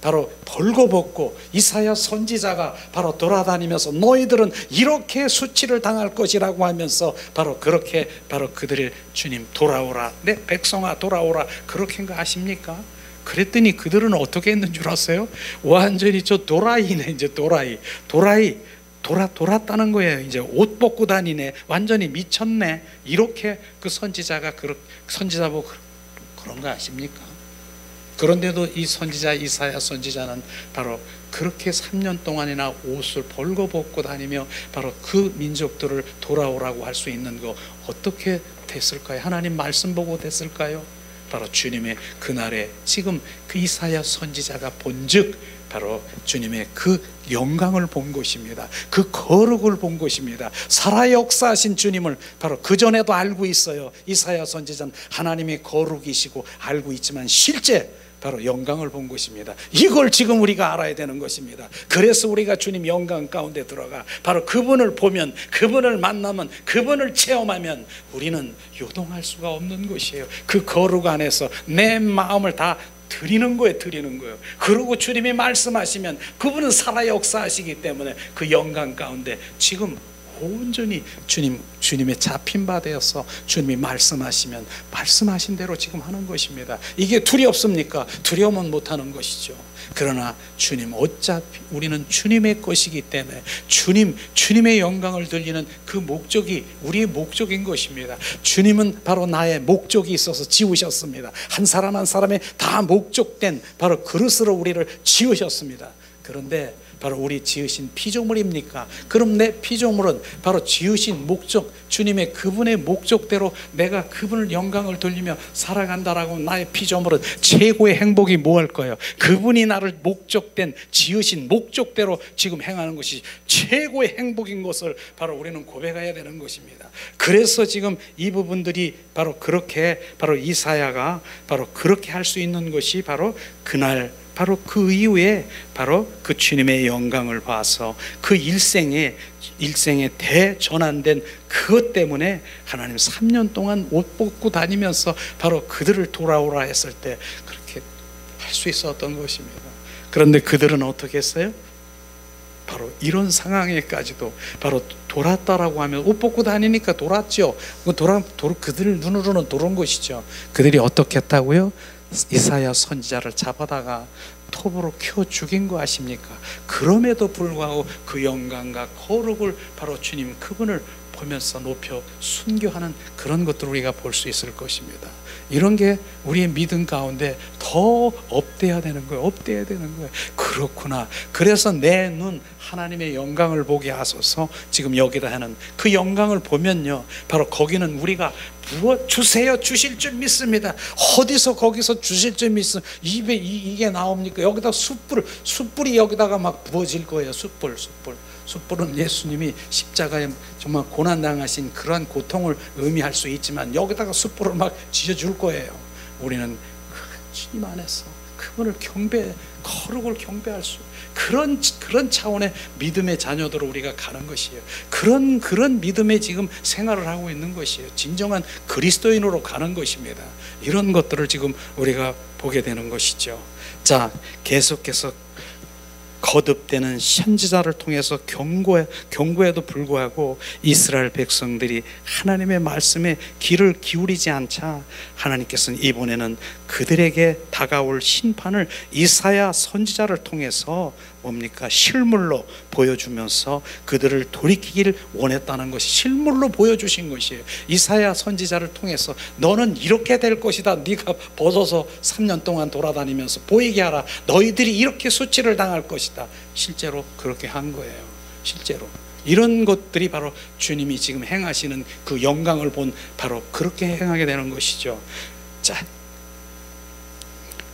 바로 벌거벗고 이사야 선지자가 바로 돌아다니면서 너희들은 이렇게 수치를 당할 것이라고 하면서 바로 그렇게 바로 그들의 주님 돌아오라, 내 백성아 돌아오라, 그렇게 한 거 아십니까? 그랬더니 그들은 어떻게 했는 줄 아세요? 완전히 저 도라이네. 이제 돌았다는 거예요. 이제 옷 벗고 다니네, 완전히 미쳤네, 이렇게 그 선지자가 선지자 보고 그런 거 아십니까? 그런데도 이 선지자 이사야 선지자는 바로 그렇게 3년 동안이나 옷을 벌거벗고 다니며 바로 그 민족들을 돌아오라고 할 수 있는 거 어떻게 됐을까요? 하나님 말씀 보고 됐을까요? 바로 주님의 그날에 지금 그 이사야 선지자가 본즉 바로 주님의 그 영광을 본 것입니다. 그 거룩을 본 것입니다. 살아 역사하신 주님을 바로 그전에도 알고 있어요. 이사야 선지자는 하나님의 거룩이시고 알고 있지만 실제 바로 영광을 본 것입니다. 이걸 지금 우리가 알아야 되는 것입니다. 그래서 우리가 주님 영광 가운데 들어가 바로 그분을 보면, 그분을 만나면, 그분을 체험하면 우리는 요동할 수가 없는 것이에요. 그 거룩 안에서 내 마음을 다 드리는 거예요. 그리고 주님이 말씀하시면 그분은 살아 역사하시기 때문에 그 영광 가운데 지금 온전히 주님의 잡힌 바 되어서 주님이 말씀하시면 말씀하신 대로 지금 하는 것입니다. 이게 두렵습니까? 두려우면 못하는 것이죠. 그러나 주님, 어차피 우리는 주님의 것이기 때문에 주님의 영광을 들리는 그 목적이 우리의 목적인 것입니다. 주님은 바로 나의 목적이 있어서 지으셨습니다. 한 사람 한 사람의 다 목적된 바로 그릇으로 우리를 지으셨습니다. 그런데 바로 우리 지으신 피조물입니까? 그럼 내 피조물은 바로 지으신 목적, 주님의 그분의 목적대로 내가 그분을 영광을 돌리며 살아간다라고 나의 피조물은 최고의 행복이 뭐 할 거예요? 그분이 나를 목적된 지으신 목적대로 지금 행하는 것이 최고의 행복인 것을 바로 우리는 고백해야 되는 것입니다. 그래서 지금 이 부분들이 바로 그렇게 바로 이사야가 바로 그렇게 할 수 있는 것이 바로 그날 바로 그 이후에 바로 그 주님의 영광을 봐서 그 일생에 대전환된 그것 때문에 하나님 3년 동안 옷 벗고 다니면서 바로 그들을 돌아오라 했을 때 그렇게 할 수 있었던 것입니다. 그런데 그들은 어떻게 했어요? 바로 이런 상황에까지도 바로 돌았다라고 하면 옷 벗고 다니니까 돌았죠. 그들 눈으로는 돌은 것이죠. 그들이 어떻게 했다고요? 이사야 선지자를 잡아다가 톱으로 켜 죽인 거 아십니까? 그럼에도 불구하고 그 영광과 거룩을 바로 주님 그분을 보면서 높여 순교하는 그런 것들을 우리가 볼 수 있을 것입니다. 이런 게 우리의 믿음 가운데 더 업돼야 되는 거예요. 업돼야 되는 거예요. 그렇구나. 그래서 내 눈 하나님의 영광을 보게 하소서. 지금 여기다 하는 그 영광을 보면요, 바로 거기는 우리가 무엇 주세요 주실 줄 믿습니다. 어디서 거기서 주실 줄 믿습니다. 입에 이게 나옵니까? 여기다 숯불이 여기다가 막 부어질 거예요. 숯불은 예수님이 십자가에 정말 고난당하신 그러한 고통을 의미할 수 있지만 여기다가 숯불을 막 지어줄 거예요. 우리는 주님 안에서 그분을 거룩을 경배할 수, 그런 차원의 믿음의 자녀들로 우리가 가는 것이에요. 그런 믿음의 지금 생활을 하고 있는 것이에요. 진정한 그리스도인으로 가는 것입니다. 이런 것들을 지금 우리가 보게 되는 것이죠. 자, 계속해서 거듭되는 선지자를 통해서 경고에도 불구하고 이스라엘 백성들이 하나님의 말씀에 귀를 기울이지 않자 하나님께서는 이번에는 그들에게 다가올 심판을 이사야 선지자를 통해서 뭡니까? 실물로 보여주면서 그들을 돌이키기를 원했다는 것이 실물로 보여주신 것이에요. 이사야 선지자를 통해서 너는 이렇게 될 것이다. 네가 벗어서 3년 동안 돌아다니면서 보이게 하라. 너희들이 이렇게 수치를 당할 것이다. 실제로 그렇게 한 거예요. 실제로 이런 것들이 바로 주님이 지금 행하시는 그 영광을 본 바로 그렇게 행하게 되는 것이죠. 자,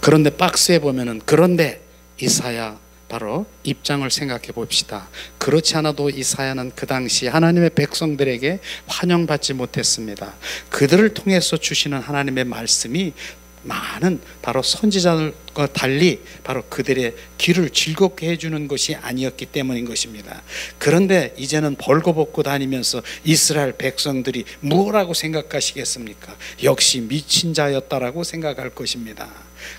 그런데 박스에 보면은 그런데 이사야 바로 입장을 생각해 봅시다. 그렇지 않아도 이사야는 그 당시 하나님의 백성들에게 환영받지 못했습니다. 그들을 통해서 주시는 하나님의 말씀이 많은 바로 선지자들과 달리 바로 그들의 길을 즐겁게 해주는 것이 아니었기 때문인 것입니다. 그런데 이제는 벌거벗고 다니면서 이스라엘 백성들이 무엇라고 생각하시겠습니까? 역시 미친 자였다라고 생각할 것입니다.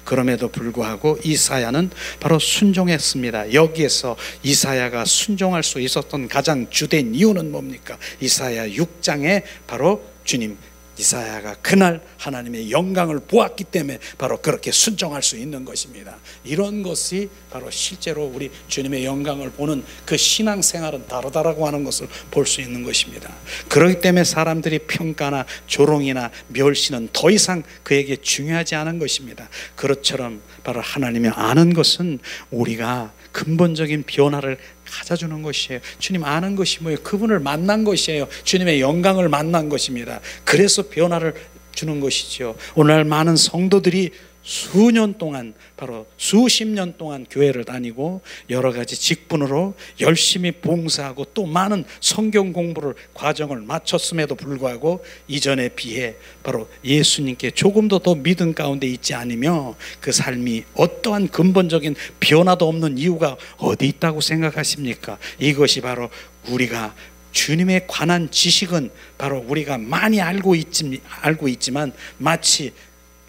그럼에도 불구하고 이사야는 바로 순종했습니다. 여기에서 이사야가 순종할 수 있었던 가장 주된 이유는 뭡니까? 이사야 6장에 바로 주님 이사야가 그날 하나님의 영광을 보았기 때문에 바로 그렇게 순종할 수 있는 것입니다. 이런 것이 바로 실제로 우리 주님의 영광을 보는 그 신앙생활은 다르다라고 하는 것을 볼 수 있는 것입니다. 그렇기 때문에 사람들이 평가나 조롱이나 멸시는 더 이상 그에게 중요하지 않은 것입니다. 그것처럼 바로 하나님이 아는 것은 우리가 근본적인 변화를 가져주는 것이에요. 주님 아는 것이 뭐예요? 그분을 만난 것이에요. 주님의 영광을 만난 것입니다. 그래서 변화를 주는 것이죠. 오늘날 많은 성도들이 수년 동안 바로 수십 년 동안 교회를 다니고 여러 가지 직분으로 열심히 봉사하고 또 많은 성경 공부를 과정을 마쳤음에도 불구하고 이전에 비해 바로 예수님께 조금도 더 믿음 가운데 있지 않으며 그 삶이 어떠한 근본적인 변화도 없는 이유가 어디 있다고 생각하십니까? 이것이 바로 우리가 주님에 관한 지식은 바로 우리가 많이 알고 있지만 마치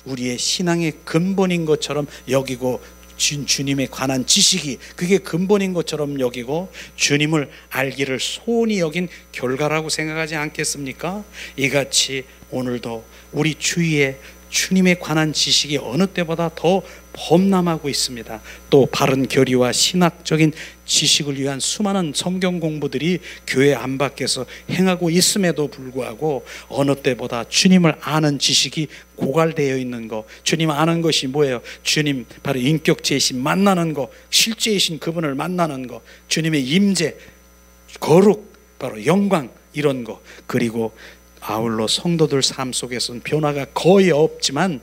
우리의 신앙의 근본인 것처럼 여기고 주님에 관한 지식이 그게 근본인 것처럼 여기고 주님을 알기를 소원히 여긴 결과라고 생각하지 않겠습니까? 이같이 오늘도 우리 주위에 주님에 관한 지식이 어느 때보다 더 범람하고 있습니다. 또 바른 교리와 신학적인 지식을 위한 수많은 성경 공부들이 교회 안팎에서 행하고 있음에도 불구하고 어느 때보다 주님을 아는 지식이 고갈되어 있는 것. 주님 아는 것이 뭐예요? 주님 바로 인격체이신 만나는 것, 실제이신 그분을 만나는 것, 주님의 임재, 거룩, 바로 영광 이런 것. 그리고 아울러 성도들 삶 속에서는 변화가 거의 없지만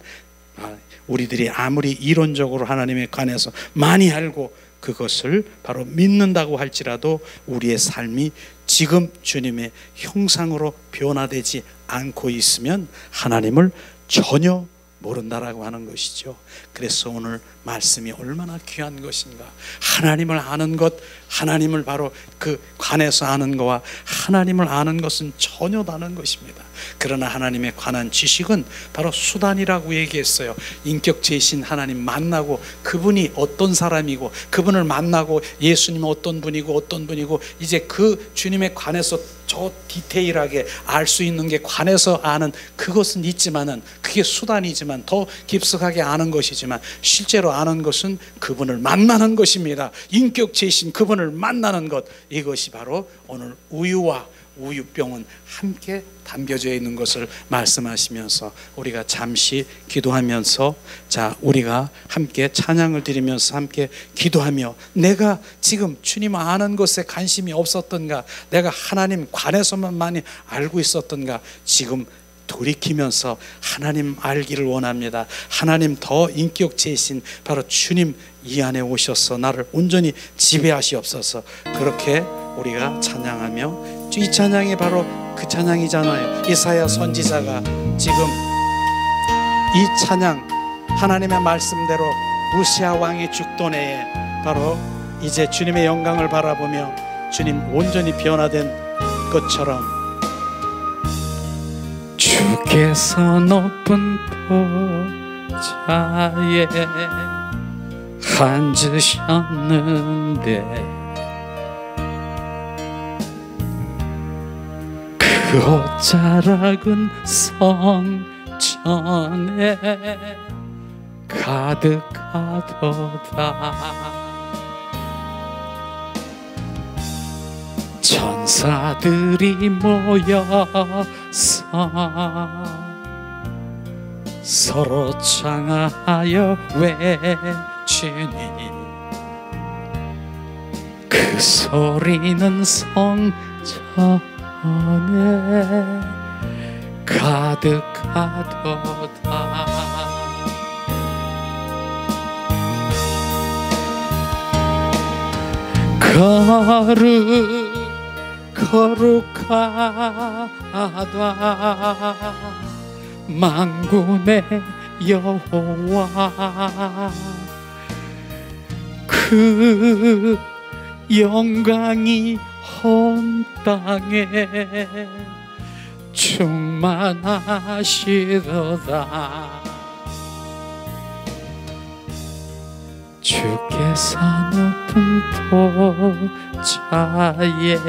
우리들이 아무리 이론적으로 하나님에 관해서 많이 알고 그것을 바로 믿는다고 할지라도 우리의 삶이 지금 주님의 형상으로 변화되지 않고 있으면 하나님을 전혀 모른다라고 하는 것이죠. 그래서 오늘 말씀이 얼마나 귀한 것인가. 하나님을 아는 것, 하나님을 바로 그 관해서 아는 것과 하나님을 아는 것은 전혀 다른 것입니다. 그러나 하나님에 관한 지식은 바로 수단이라고 얘기했어요. 인격체이신 하나님 만나고 그분이 어떤 사람이고 그분을 만나고 예수님은 어떤 분이고 이제 그 주님에 관해서 저 디테일하게 알 수 있는 게 관해서 아는 그것은 있지만은 그게 수단이지만 더 깊숙하게 아는 것이지만 실제로 아는 것은 그분을 만나는 것입니다. 인격체이신 그분을 만나는 것, 이것이 바로 오늘 우유와 우유병은 함께 담겨져 있는 것을 말씀하시면서 우리가 잠시 기도하면서 자 우리가 함께 찬양을 드리면서 함께 기도하며 내가 지금 주님 아는 것에 관심이 없었던가, 내가 하나님 관해서만 많이 알고 있었던가, 지금 돌이키면서 하나님 알기를 원합니다. 하나님 더 인격체이신 바로 주님 이 안에 오셔서 나를 온전히 지배하시옵소서. 그렇게 우리가 찬양하며, 이 찬양이 바로 그 찬양이잖아요. 이사야 선지자가 지금 이 찬양, 하나님의 말씀대로 우시아 왕이 죽던 해에 바로 이제 주님의 영광을 바라보며 주님 온전히 변화된 것처럼 주께서 높은 보좌에 앉으셨는데 그 옷자락은 성전에 가득하도다. 천사들이 모여서 서로 창하여 외치니 그 소리는 성전에 가득하도다. 거룩하다 만군의 여호와 그 영광이 온 땅에 충만하시도다. 주께서 높은 보좌에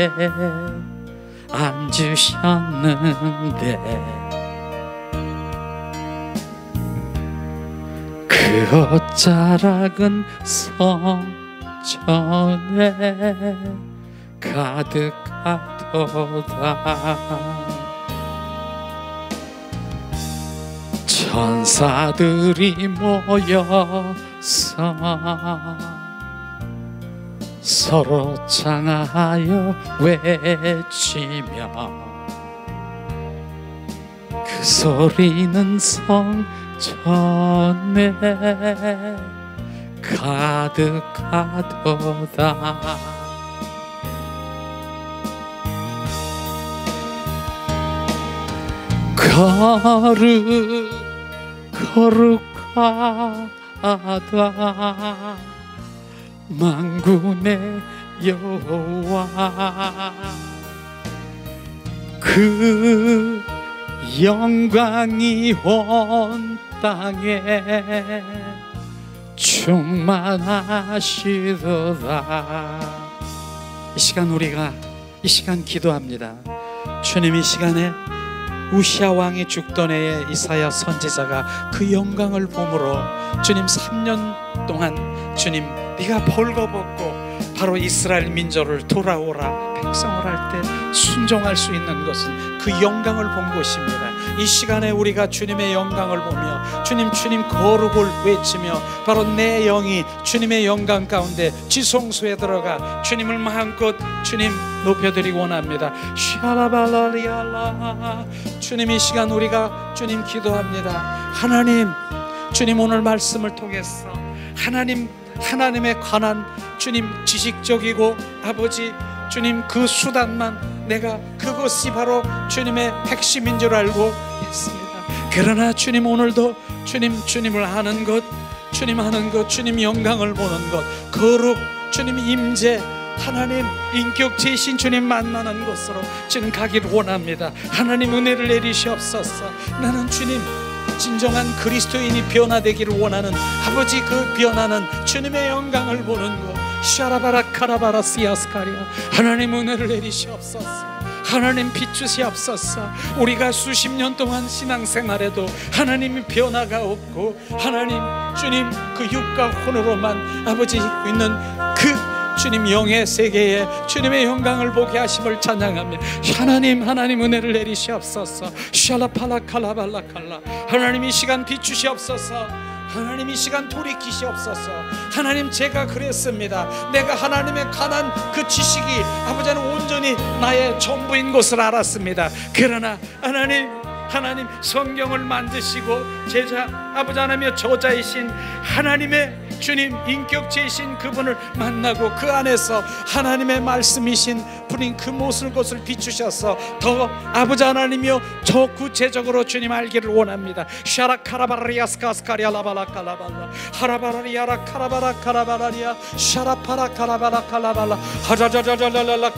앉으셨는데 그 옷자락은 성전에 가득하도다. 천사들이 모여서 서로 창하여 외치며 그 소리는 성전에 가득하도다. 거룩하다 만군의 여호와 그 영광이 온 땅에 충만하시도다. 이 시간 기도합니다. 주님, 이 시간에 우시아 왕이 죽던 해에 이사야 선지자가 그 영광을 보므로 주님 3년 동안 주님 네가 벌거벗고 바로 이스라엘 민족을 돌아오라 백성을 할 때 순종할 수 있는 것은 그 영광을 본 것입니다. 이 시간에 우리가 주님의 영광을 보며 주님 거룩을 외치며 바로 내 영이 주님의 영광 가운데 지성소에 들어가 주님을 마음껏 주님 높여드리기 원합니다. 샤라발라리알라. 주님, 이 시간 우리가 주님 기도합니다. 하나님, 주님 오늘 말씀을 통해서 하나님에 관한 주님 지식적이고 아버지 주님 그 수단만 내가 그것이 바로 주님의 핵심인 줄 알고 했습니다. 그러나 주님 오늘도 주님을 아는 것, 주님 영광을 보는 것, 거룩 주님 임재 하나님 인격체이신 주님 만나는 곳으로 주님 가기를 원합니다. 하나님 은혜를 내리시옵소서. 나는 주님 진정한 그리스도인이 변화되기를 원하는 아버지 그 변화는 주님의 영광을 보는 것. 샤라바라 카라바라 시아스카리아. 하나님 은혜를 내리시옵소서. 하나님 비추시옵소서. 우리가 수십 년 동안 신앙생활에도 하나님의 변화가 없고 하나님 주님 그 육과 혼으로만 아버지 있는 그 주님 영의 세계에 주님의 영광을 보게 하심을 찬양합니다. 하나님 은혜를 내리시옵소서. 샬라팔라칼라발라칼라. 하나님 이 시간 비추시옵소서. 하나님 이 시간 돌이키시옵소서. 하나님 제가 그랬습니다. 내가 하나님에 관한 그 지식이 아버지는 온전히 나의 전부인 것을 알았습니다. 그러나 하나님 성경을 만드시고 제자 아버지 하나님의 저자이신 하나님의 주님 인격체이신 그분을 만나고 그 안에서 하나님의 말씀이신 분인 그 모습을 것을 비추셔서 더 아버지 하나님이여 더 구체적으로 주님 알기를 원합니다. 샤라카라바리아스카스카리아라발라칼라발라 하라바라리아라 카라바라카라바라리아 샤라파라카라바라칼라발라 하자자자자랄라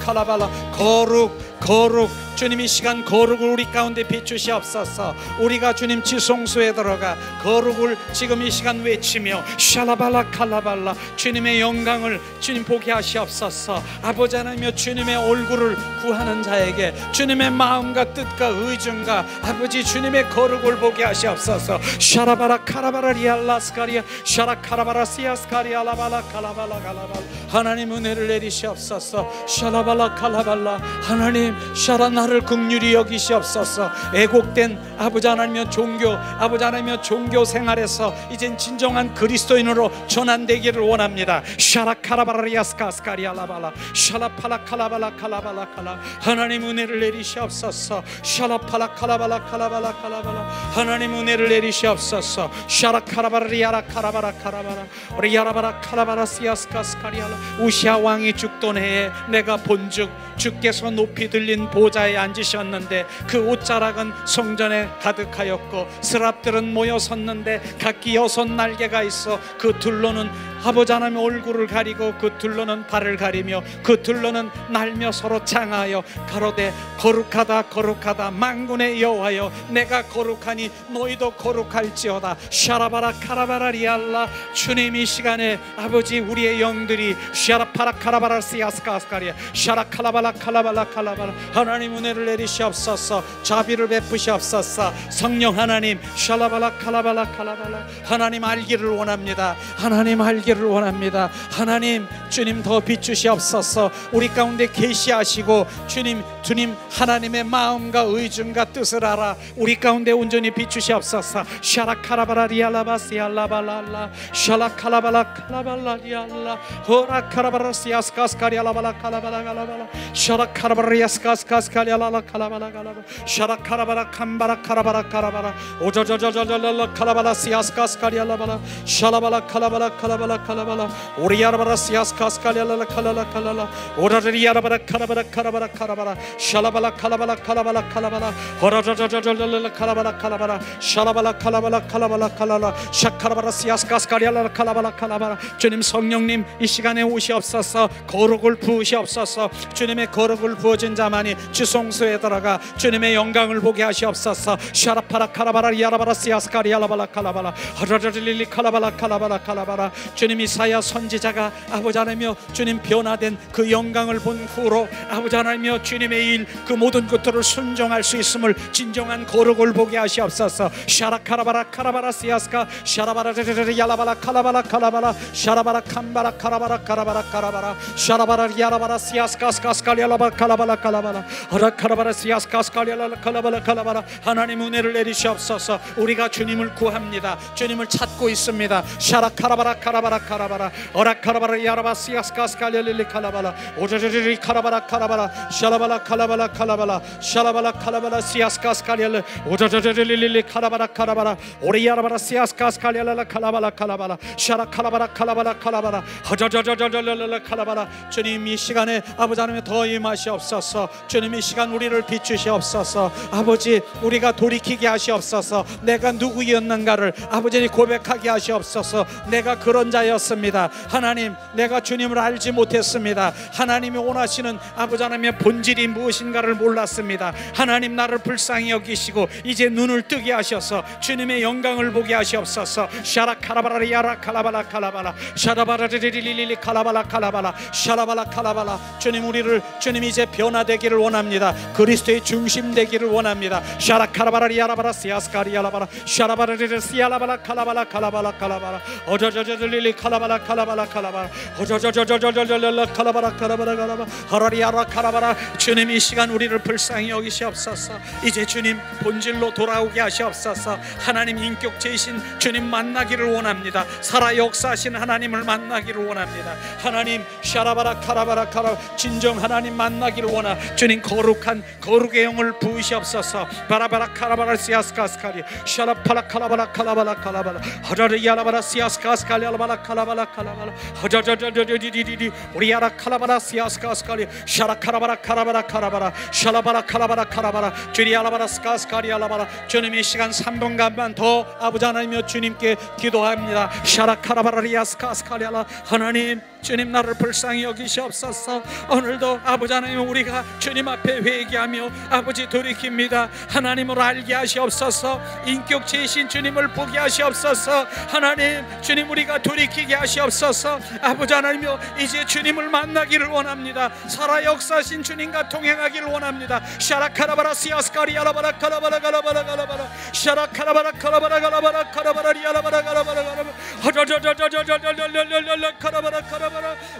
거룩 주님 이 시간 거룩을 우리 가운데 비추시옵소서. 우리가 주님 지성소에 들어가 거룩을 지금 이 시간 외치며 샬라발라 칼라발라 주님의 영광을 주님 보게 하시옵소서. 아버지 하나님여 주님의 얼굴을 구하는 자에게 주님의 마음과 뜻과 의중과 아버지 주님의 거룩을 보게 하시옵소서. 샤라바라 카라바라 리알라스카리아 샤라카라바라 시아스카리아 라발라 칼라발라 칼라발라. 하나님 은혜를 내리시옵소서. 샤라발라 칼라발라. 하나님 샤라 나를 긍휼히 여기시옵소서. 애곡된 아버지 하나님의 종교 아버지 하나님의 종교 생활에서 이젠 진정한 그리스도인으로 전환되기를 원합니다. 샤라카라바리아스카스카리아라발라 샤라팔라칼라발라칼라발라칼라. 하나님 은혜를 내리시옵소서. 샤라팔라칼라발라칼라발라칼라발라. 하나님 은혜를 내리시옵소서. 샤라카라바리아라카라바라카라바라 우리야라바라칼라바라시아스카스카리아라. 우시아 왕이 죽던 해에 내가 본즉 주께서 높이 들린 보좌에 앉으셨는데 그 옷자락은 성전에 가득하였고 스랍들은 모여 섰는데 각기 6날개가 있어 그 둘로는 아버지 하나님 얼굴을 가리고 그 둘로는 발을 가리며 그 둘로는 날며 서로 장하여 가로되 거룩하다 거룩하다 만군의 여호와여 내가 거룩하니 너희도 거룩할지어다. 샤라바라 카라바라 리알라. 주님 이 시간에 아버지 우리의 영들이 샤라파라 카라바라 시아스카스카리아 샤라칼라발라 칼라발라 칼라발라 하나님 은혜를 내리시옵소서. 자비를 베푸시옵소서. 성령 하나님 샬라발라 칼라발라 칼라발라 하나님 알기를 원합니다. 하나님 알기를 원합니다. 하나님 주님 더 비추시옵소서. 우리 가운데 계시하시고 주님 하나님의 마음과 의중과 뜻을 알아 우리 가운데 온전히 비추시옵소서. 샤라카라바라 리알라바시알라발라 샬라칼라발라 칼라발라 리알라 호라카라바라 시아스카스카리알라발라 칼라발라 칼라발라 샤라카라바라 리아스카스카스카리알라 칼라발라 칼라발라 샤라카라바라 캄바라 카라바라 카라바라 오저저저저저라 칼라발라 시아스카스카리알라발라 샬라발라 칼라발라 칼라발라 칼라발라 오리야라바라 시아스카스카리알라 칼라라 칼라라 오라리야라바라 카라바라 카라바라 카라바라 샬라발라 칼라발라 칼라발라 칼라발라 호라저저저저라 칼라발라 칼라바라 샬라발라 칼라발라 칼라발라 칼라라 샤카라바라 시아스카스카리알라 칼라발라 칼라바라 주님 성령님 이 시간에 오시옵소서. 거룩을 부으시옵소서. 주님의 거룩을 부어진 자만이 지성소에 들어가 주님의 영광을 보게 하시옵소서. 샤라파라 카라바라 야라바라 시아스카리알라발라 칼라바라 하라라릴리 칼라발라 칼라바라 칼라바라 주님 이사야 선지자가 아버지 하나님이여 주님 변화된 그 영광을 본 후로 아버지 하나님이여 주님의 일 그 모든 것들을 순종할 수 있음을 진정한 거룩을 보게 하시옵소서. 샤라카라바라 카라바라 시아스카 샤라바라 야라바라 칼라바라 칼라바라 샤라바라 캄바라 카라바라 카라바라 카라바라 샤라바라 야라바라 시아스카스카스카리알라바라 칼라바라 칼라바라 하라카라바라 시아스카스카리알라 칼라바라 칼라바라 하나님 은혜를 내리시옵소서. 우리가 주님을 구합니다. 주님을 찾고 있습니다. 샤라카라바라 카라바라 카라바라 어라카라바라 야라바 시아스카스카리알리 칼라바라 오저저리 카라바라 카라바라 샤라바라 칼라바라 칼라바라 샤라바라 칼라바라 시아스카스카리알 오저저저리 카라바라 카라바라 오리야라바라 시아스카스카리알라 칼라바라 칼라바라 샤라카라바라 칼라바라 칼라바라 허저저저저저라 칼라바라 주님 이 시간에 아버지 하나님 더 임하시옵소서. 주님 이 시간 우리를 비추시옵소서. 아버지 우리가 돌이키게 하시옵소서. 내가 누구였는가를 아버지 고백하게 하시옵소서. 내가 그런 자였습니다. 하나님 내가 주님을 알지 못했습니다. 하나님이 원하시는 아버지 하나님의 본질이 무엇인가를 몰랐습니다. 하나님 나를 불쌍히 여기시고 이제 눈을 뜨게 하셔서 주님의 영광을 보게 하시옵소서. 샤라카라바라 야라칼라바라 칼라바라 샤라바라리리리리 칼라바라 칼라바라 샤라바라 칼라바라 주님 우리를 주님 이제 변화되기를 원합니다. 그리스도의 중심 되기를 원합니다. 샤라카라바라 야라바라 시아스카리알라바라 샤라바라리리 시알라바라 칼라바라 칼라바라 칼라바라 어저저저리리 칼라바라 칼라바라 칼라바라 어저저저저저저저 칼라바라 칼라바라 칼라바라 하라리아라 칼라바라 주님 이 시간 우리를 불쌍히 여기시옵소서. 이제 주님 본질로 돌아오게 하시옵소서. 하나님 인격체이신 주님 만나기를 원합니다. 살아 역사하신 하나님을 만나기를 원합니다. 하나님 샤라바라 카라바라 카라 진정 하나님 만나기를 원하 주님 거룩한 거룩의 영을 부으시옵소서. 바라바라 카라바라 시아스카스카리 샤라파라 카라바라 카라바라 카라바라 하라리아라바라 시아스카스카리 알바라 카라바라 카라바라 하자자자자디디디 우리아라 카라바라 시아스카스카리 샤라카라바라 카라바라 카라바라 샤라바라 카라바라 카라바라 주리아라바라 스카스카리 알바라 주님 이 시간 3분간만 더 아버지 하나님여 주님께 기도합니다. 샤라카라바라 리아스카스카리 알라 하나님 주님 나를 불쌍히 여기시옵소서. 오늘도 아버지 하나님 우리가 주님 앞에 회개하며 아버지 돌이킵니다. 하나님을 알게 하시옵소서. 인격체이신 주님을 보게 하시옵소서. 하나님 주님 우리가 돌이키게 하시옵소서. 아버지 하나님이여 이제 주님을 만나기를 원합니다. 살아 역사하신 주님과 동행하기를 원합니다. 샤라카라바라 시아스카리 알라바라 카라바라 가라바라 가라바라 샤라카라바라 카라바라 가라바라 카라바라 리알라바라 가라바라 가라바라 하자자자자자자자자자자자 카라바라 카라바라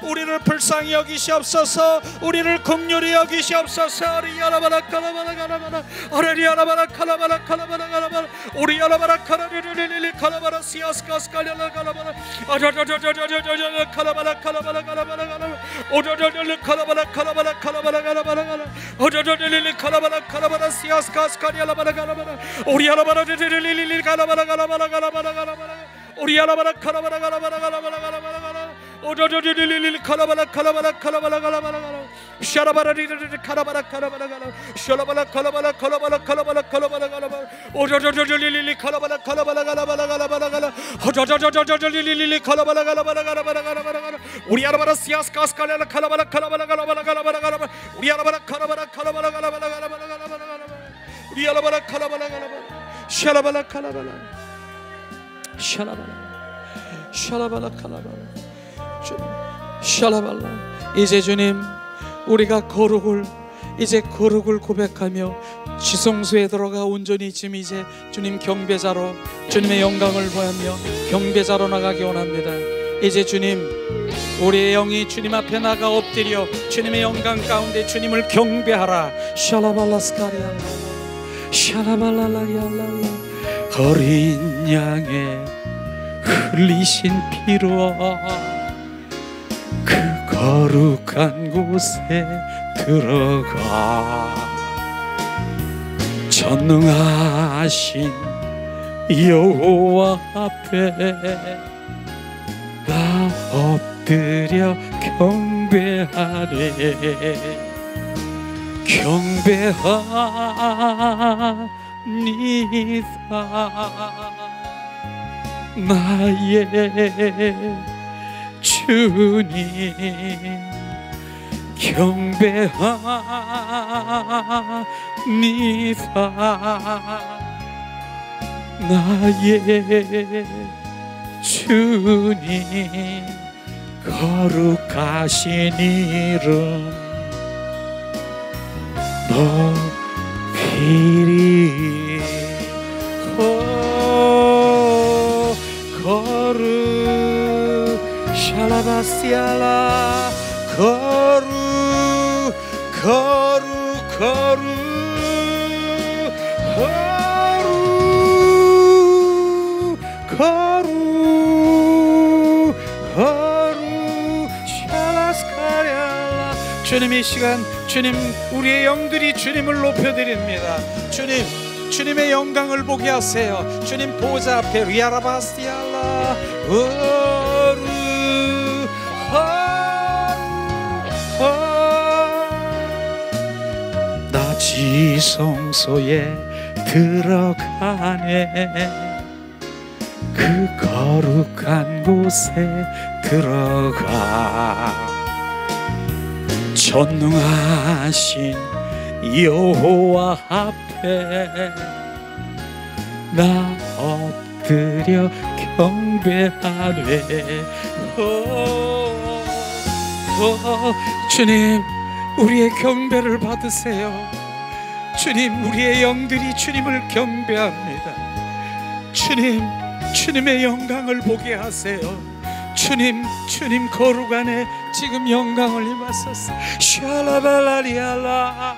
우리를 불쌍히 여기시옵소서. 우리를 긍휼히 여기시옵소서. 리알라바라 카라바라 가라바라 아레리알라바라 카라바라 카라바라 가라바라 우리알라바라 카라리리리리 카라바라 시아스카스카리 알라 가라바라 아자자자자자자자 카라바라 카라바라 가라바라 가라바라 오자자자자 카라바라 카라바라 카라바라 가라바라 가라 오자자자리 카라바라 카라바라 시아스카스카리 알라바라 가라바라 우리알라바라 리리리리 카라바라 가라바라 가라바라 가라바라 우리알라바라 카라바라 가라바라 가라바라 가라바라 오로로리리리 칼라바라 칼라바라 칼라바라 칼라바라 샤라바라리리 칼라바라 칼라바라 샤라바라 칼라바라 칼라바라 칼라바라 칼라바라 칼라바라 오로로리리리 칼라바라 칼라바라 칼라바라 칼라바라 호조조조조조리리리 칼라바라 칼라바라 칼라바라 칼라바라 우리 아라바라 시아스 카스칼라 칼라바라 칼라바라 칼라바라 칼라바라 칼라바라 우리 아라바라 칼라바라 칼라바라 칼라바라 칼라바라 칼라바라 우리 아라바라 칼라바라 칼라바라 샤라바라 칼라바라 샤라바라 샤라바라 칼라바라 샬라발라. 이제 주님, 우리가 거룩을 고백하며 지성소에 들어가 온전히 지금 이제 주님 경배자로, 주님의 영광을 보하며 경배자로 나가기 원합니다. 이제 주님, 우리의 영이 주님 앞에 나가 엎드려 주님의 영광 가운데 주님을 경배하라. 샬라발라 스카리아 샬라발라라야랄라. 어린 양의 흘리신 피로 그 거룩한 곳에 들어가 전능하신 여호와 앞에 나 엎드려 경배하네. 경배하니다 나의 주님. 경배하니다 나의 주님. 거룩하신 이름 높이리. 거룩 샬라바시알라. 거룩 거룩 거룩 거룩 거룩 거룩 샬라스카리알라. 주님, 이 시간 주님, 우리의 영들이 주님을 높여드립니다. 주님, 주님의 영광을 보게 하세요. 주님 보좌 앞에 리아라바스티알라. 나 지성소에 들어가네. 그 거룩한 곳에 들어가 전능하신 여호와 앞에 나 엎드려 경배하네. 주님, 우리의 경배를 받으세요. 주님, 우리의 영들이 주님을 경배합니다. 주님, 주님의 영광을 보게 하세요. 주님, 주님 거룩 안에 지금 영광을 입었었어. 샬라발라리알라.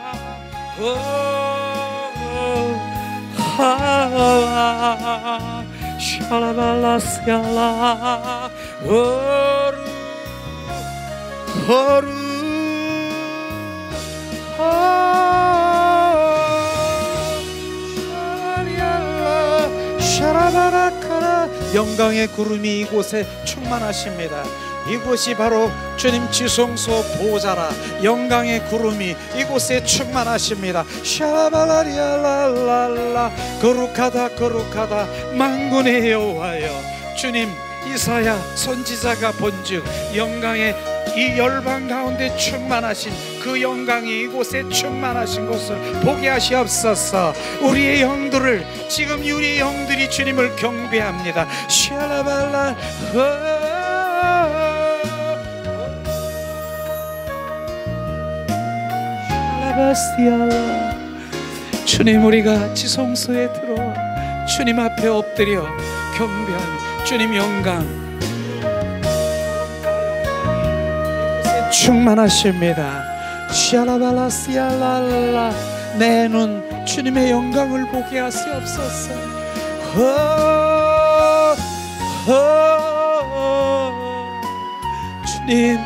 샬라발라시알라. 호루 샤라바라카라. 영광의 구름이 이곳에 충만하십니다. 이곳이 바로 주님 지성소 보좌라. 영광의 구름이 이곳에 충만하십니다. 샤라바라리알랄랄라. 거룩하다 거룩하다 만군의 여호와여. 주님, 이사야 선지자가 본즉 영광의 이 열방 가운데 충만하신 그 영광이 이곳에 충만하신 것을 보게 하시옵소서. 우리의 영들을 지금 우리의 영들이 주님을 경배합니다. 샬라발라. 샬라바스티알라. 주님, 우리가 지성소에 들어와 주님 앞에 엎드려 경배하는 주님 영광 충만하십니다. 샬라발라시알랄라. 내 눈 주님의 영광을 보게 하시옵소서. 주님,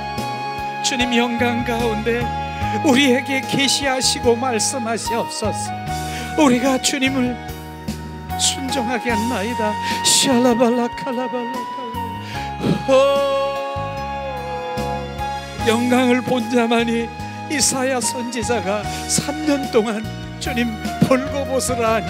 주님 영광 가운데 우리에게 계시하시고 말씀하시옵소서. 우리가 주님을 순종하게 한나이다. 샬라발라 칼라발라 칼라. 영광을 본 자만이, 이사야 선지자가 3년 동안 주님 벌거벗으라 하니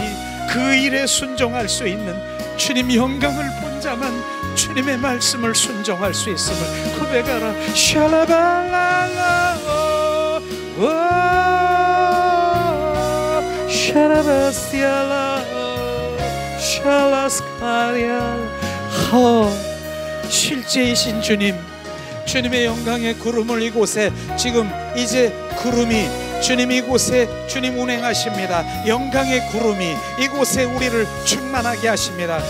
그 일에 순종할 수 있는, 주님 영광을 본 자만 주님의 말씀을 순종할 수 있음을 고백하라. 샤라발랄라 샤라바시알라 샬라스카리아. 실제이신 주님, 주님의 영광의 구름을 이곳에 지금 이제 구름이 주님 이곳에 주님 운행하십니다. 영광의 구름이 이곳에 우리를 충만하게 하십니다.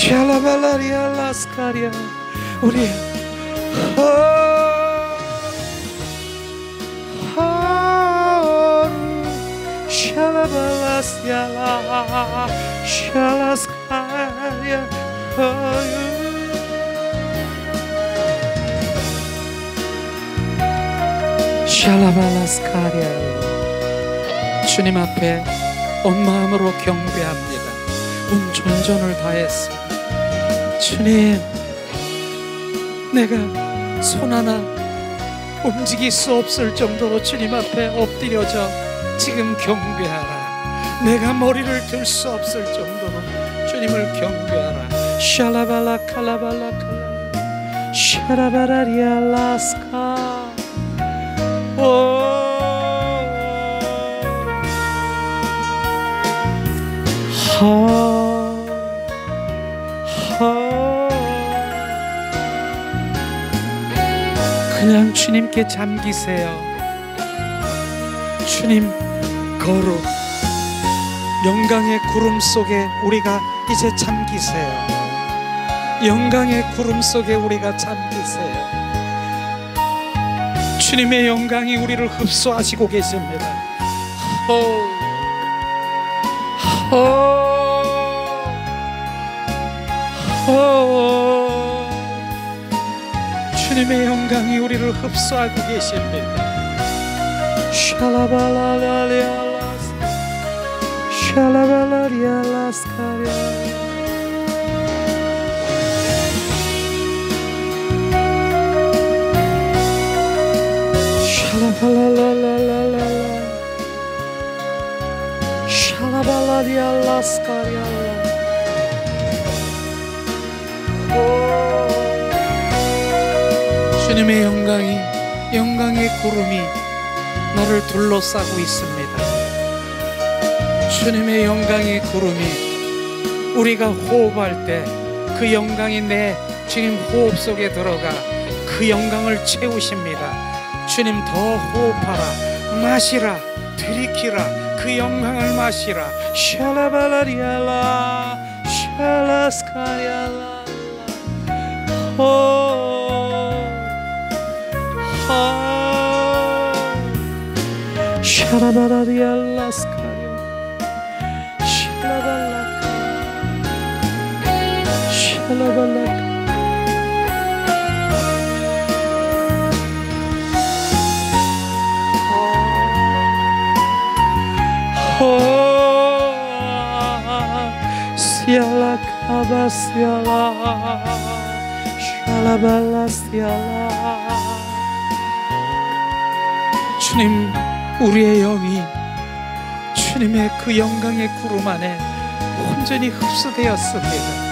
샬라발라리아 라스카리아. 우리 샬라발라스야라 샬라스카리아 샬라발라스카리아. 주님 앞에 온 마음으로 경배합니다. 온 존전을 다했어. 주님, 내가 손 하나 움직일 수 없을 정도로 주님 앞에 엎드려져 지금 경배하라. 내가 머리를 들 수 없을 정도로 주님을 경배하라. 샬라발라 칼라발라 칼라 샤라바라리아 라스카. 그냥 주님께 잠기세요. 주님 거룩 영광의 구름 속에 우리가 이제 잠기세요. 영광의 구름 속에 우리가 잠기세요. 주님의 영광이 우리를 흡수하시고 계십니다. 주님의 영광이 우리를 흡수하고 계십니다. 샬라발라리알라스 샬라발라리알라스카리아. 샬라발라라라라라 샬라발라리알라스카리아. 주님의 영광의 구름이 나를 둘러싸고 있습니다. 주님의 영광의 구름이 우리가 호흡할 때 그 영광이 내 주님 호흡 속에 들어가 그 영광을 채우십니다. 주님 더 호흡하라, 마시라, 들이키라, 그 영광을 마시라. 샬라발라리알라 샬라스카리알라. 샤라바라리알라스카리아 샬라발라 샬라발라. 시알라 카바시알라 샬라발라시알라. 주님, 우리의 영이 주님의 그 영광의 구름 안에 온전히 흡수되었습니다.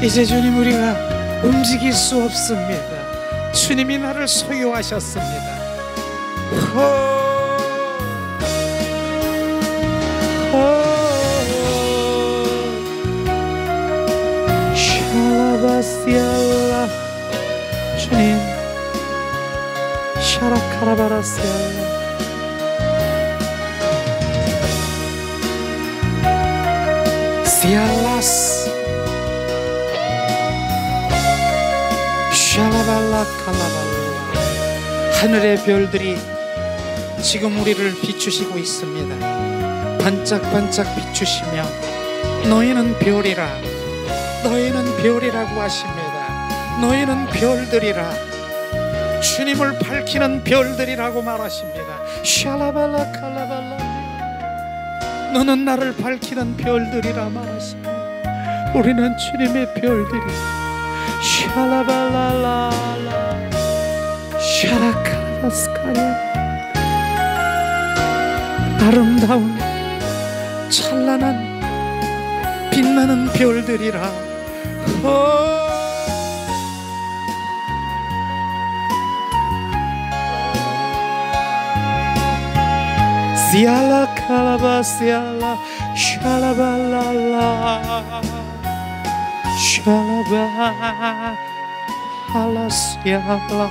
이제 주님 우리가 움직일 수 없습니다. 주님이 나를 소유하셨습니다. 샬라바시알라. 주님, 샤라카라바라시알라. 시알라스 샬라발라 칼라발라. 하늘의 별들이 지금 우리를 비추시고 있습니다. 반짝반짝 비추시며 너희는 별이라, 너희는 별이라고 하십니다. 너희는 별들이라, 주님을 밝히는 별들이라고 말하십니다. 샬라발라 칼라발라. 너는 나를 밝히는 별들이라 말하십니다. 우리는 주님의 별들이. 샬라발라라라 샤라카라스카야. 아름다운 찬란한 빛나는 별들이라. 시알라 카라바시알라 샬라발라라 샬라바 할라시알라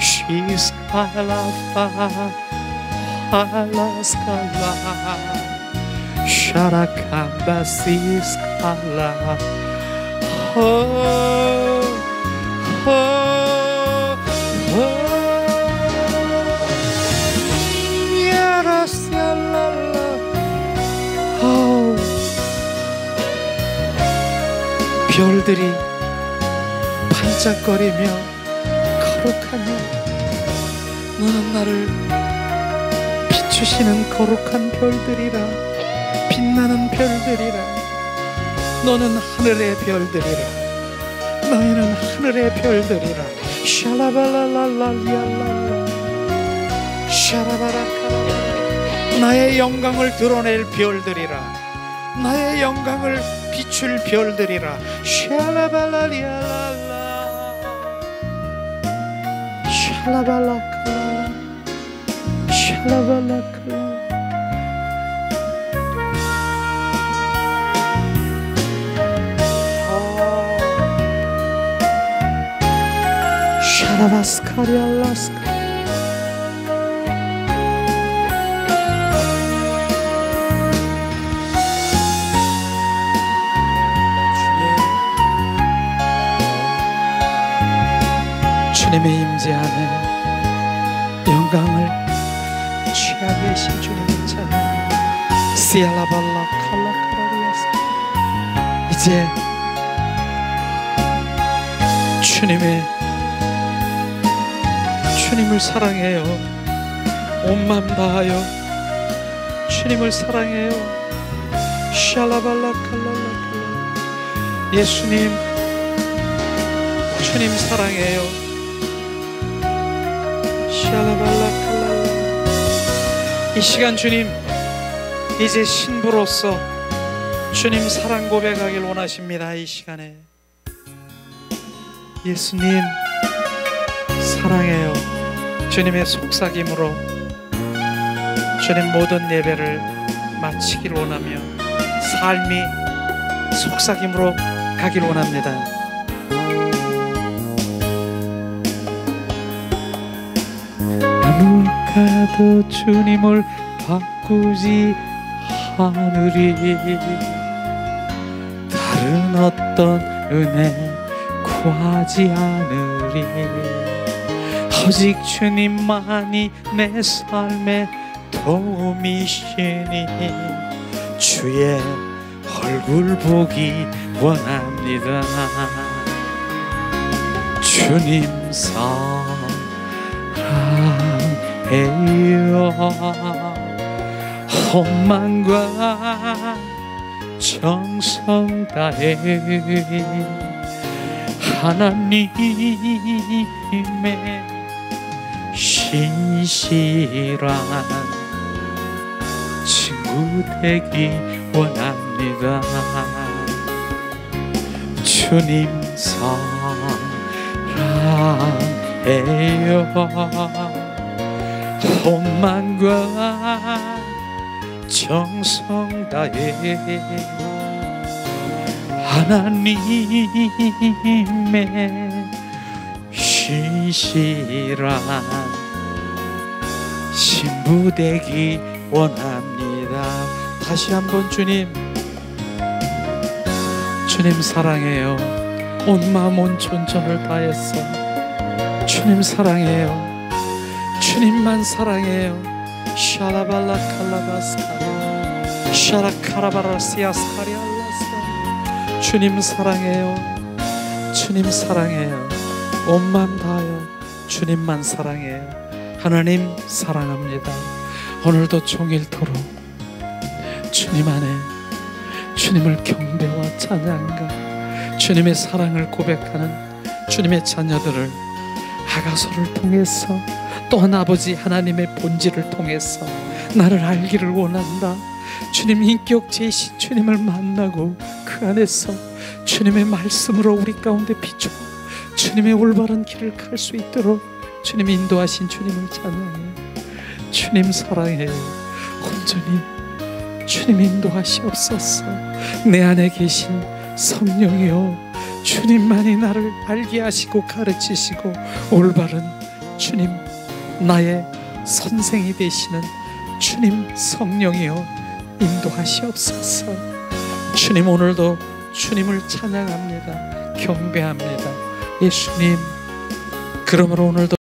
시스칼라파 할라스칼라 샤라카바시스칼라 별들이 반짝거리며 거룩하며 너는 나를 비추시는 거룩한 별들이라, 빛나는 별들이라. 너는 하늘의 별들이라, 너희는 하늘의 별들이라. 샬라발랄랄랄랄랄라 샤라바라카라. 나의 영광을 드러낼 별들이라, 나의 영광을 비출 별들이라. 샬라발랄랄랄라 샬라발라칼라 샬라발라칼라. 샤라바스카리알라스카. 주님의 임재 안에 영광을 취하게 하신 주님의 찬양. 시알라발라 칼라카라리아스. 이제 주님을 사랑해요. 온 마음 다하여 주님을 사랑해요. 샬라발라 칼랄라. 예수님, 주님 사랑해요. 이 시간 주님, 이제 신부로서 주님 사랑 고백하길 원하십니다. 이 시간에 예수님 사랑해요. 주님의 속삭임으로 주님 모든 예배를 마치길 원하며 삶이 속삭임으로 가길 원합니다. 아무가도 주님을 바꾸지 않으리. 다른 어떤 은혜 구하지 않으리. 오직 주님만이 내 삶의 도움이시니 주의 얼굴 보기 원합니다. 주님 사랑해요. 온 마음과 정성 다해 하나님의 신실한 친구 되기 원합니다. 주님 사랑해요. 온 마음과 정성 다해 하나님의 신실한 신부 되기 원합니다. 다시 한번 주님 사랑해요. 온 마음 온 존재를 다해서 주님 사랑해요. 주님만 사랑해요. 샤라발라 칼라바스카리아 샤라카라바라시아스카리알라스카. 주님 사랑해요. 주님 사랑해요. 온 마음 다하여 주님만 사랑해요. 하나님 사랑합니다. 오늘도 종일토록 주님 안에 주님을 경배와 찬양과 주님의 사랑을 고백하는 주님의 자녀들을 아가서를 통해서 또한 아버지 하나님의 본질을 통해서 나를 알기를 원한다. 주님 인격제이신 주님을 만나고 그 안에서 주님의 말씀으로 우리 가운데 비추고 주님의 올바른 길을 갈 수 있도록 주님 인도하신 주님을 찬양해요. 주님 사랑해요. 온전히 주님 인도하시옵소서. 내 안에 계신 성령이여, 주님만이 나를 알게 하시고 가르치시고 올바른 주님, 나의 선생이 되시는 주님 성령이여 인도하시옵소서. 주님 오늘도 주님을 찬양합니다. 경배합니다. 예수님, 그러므로 오늘도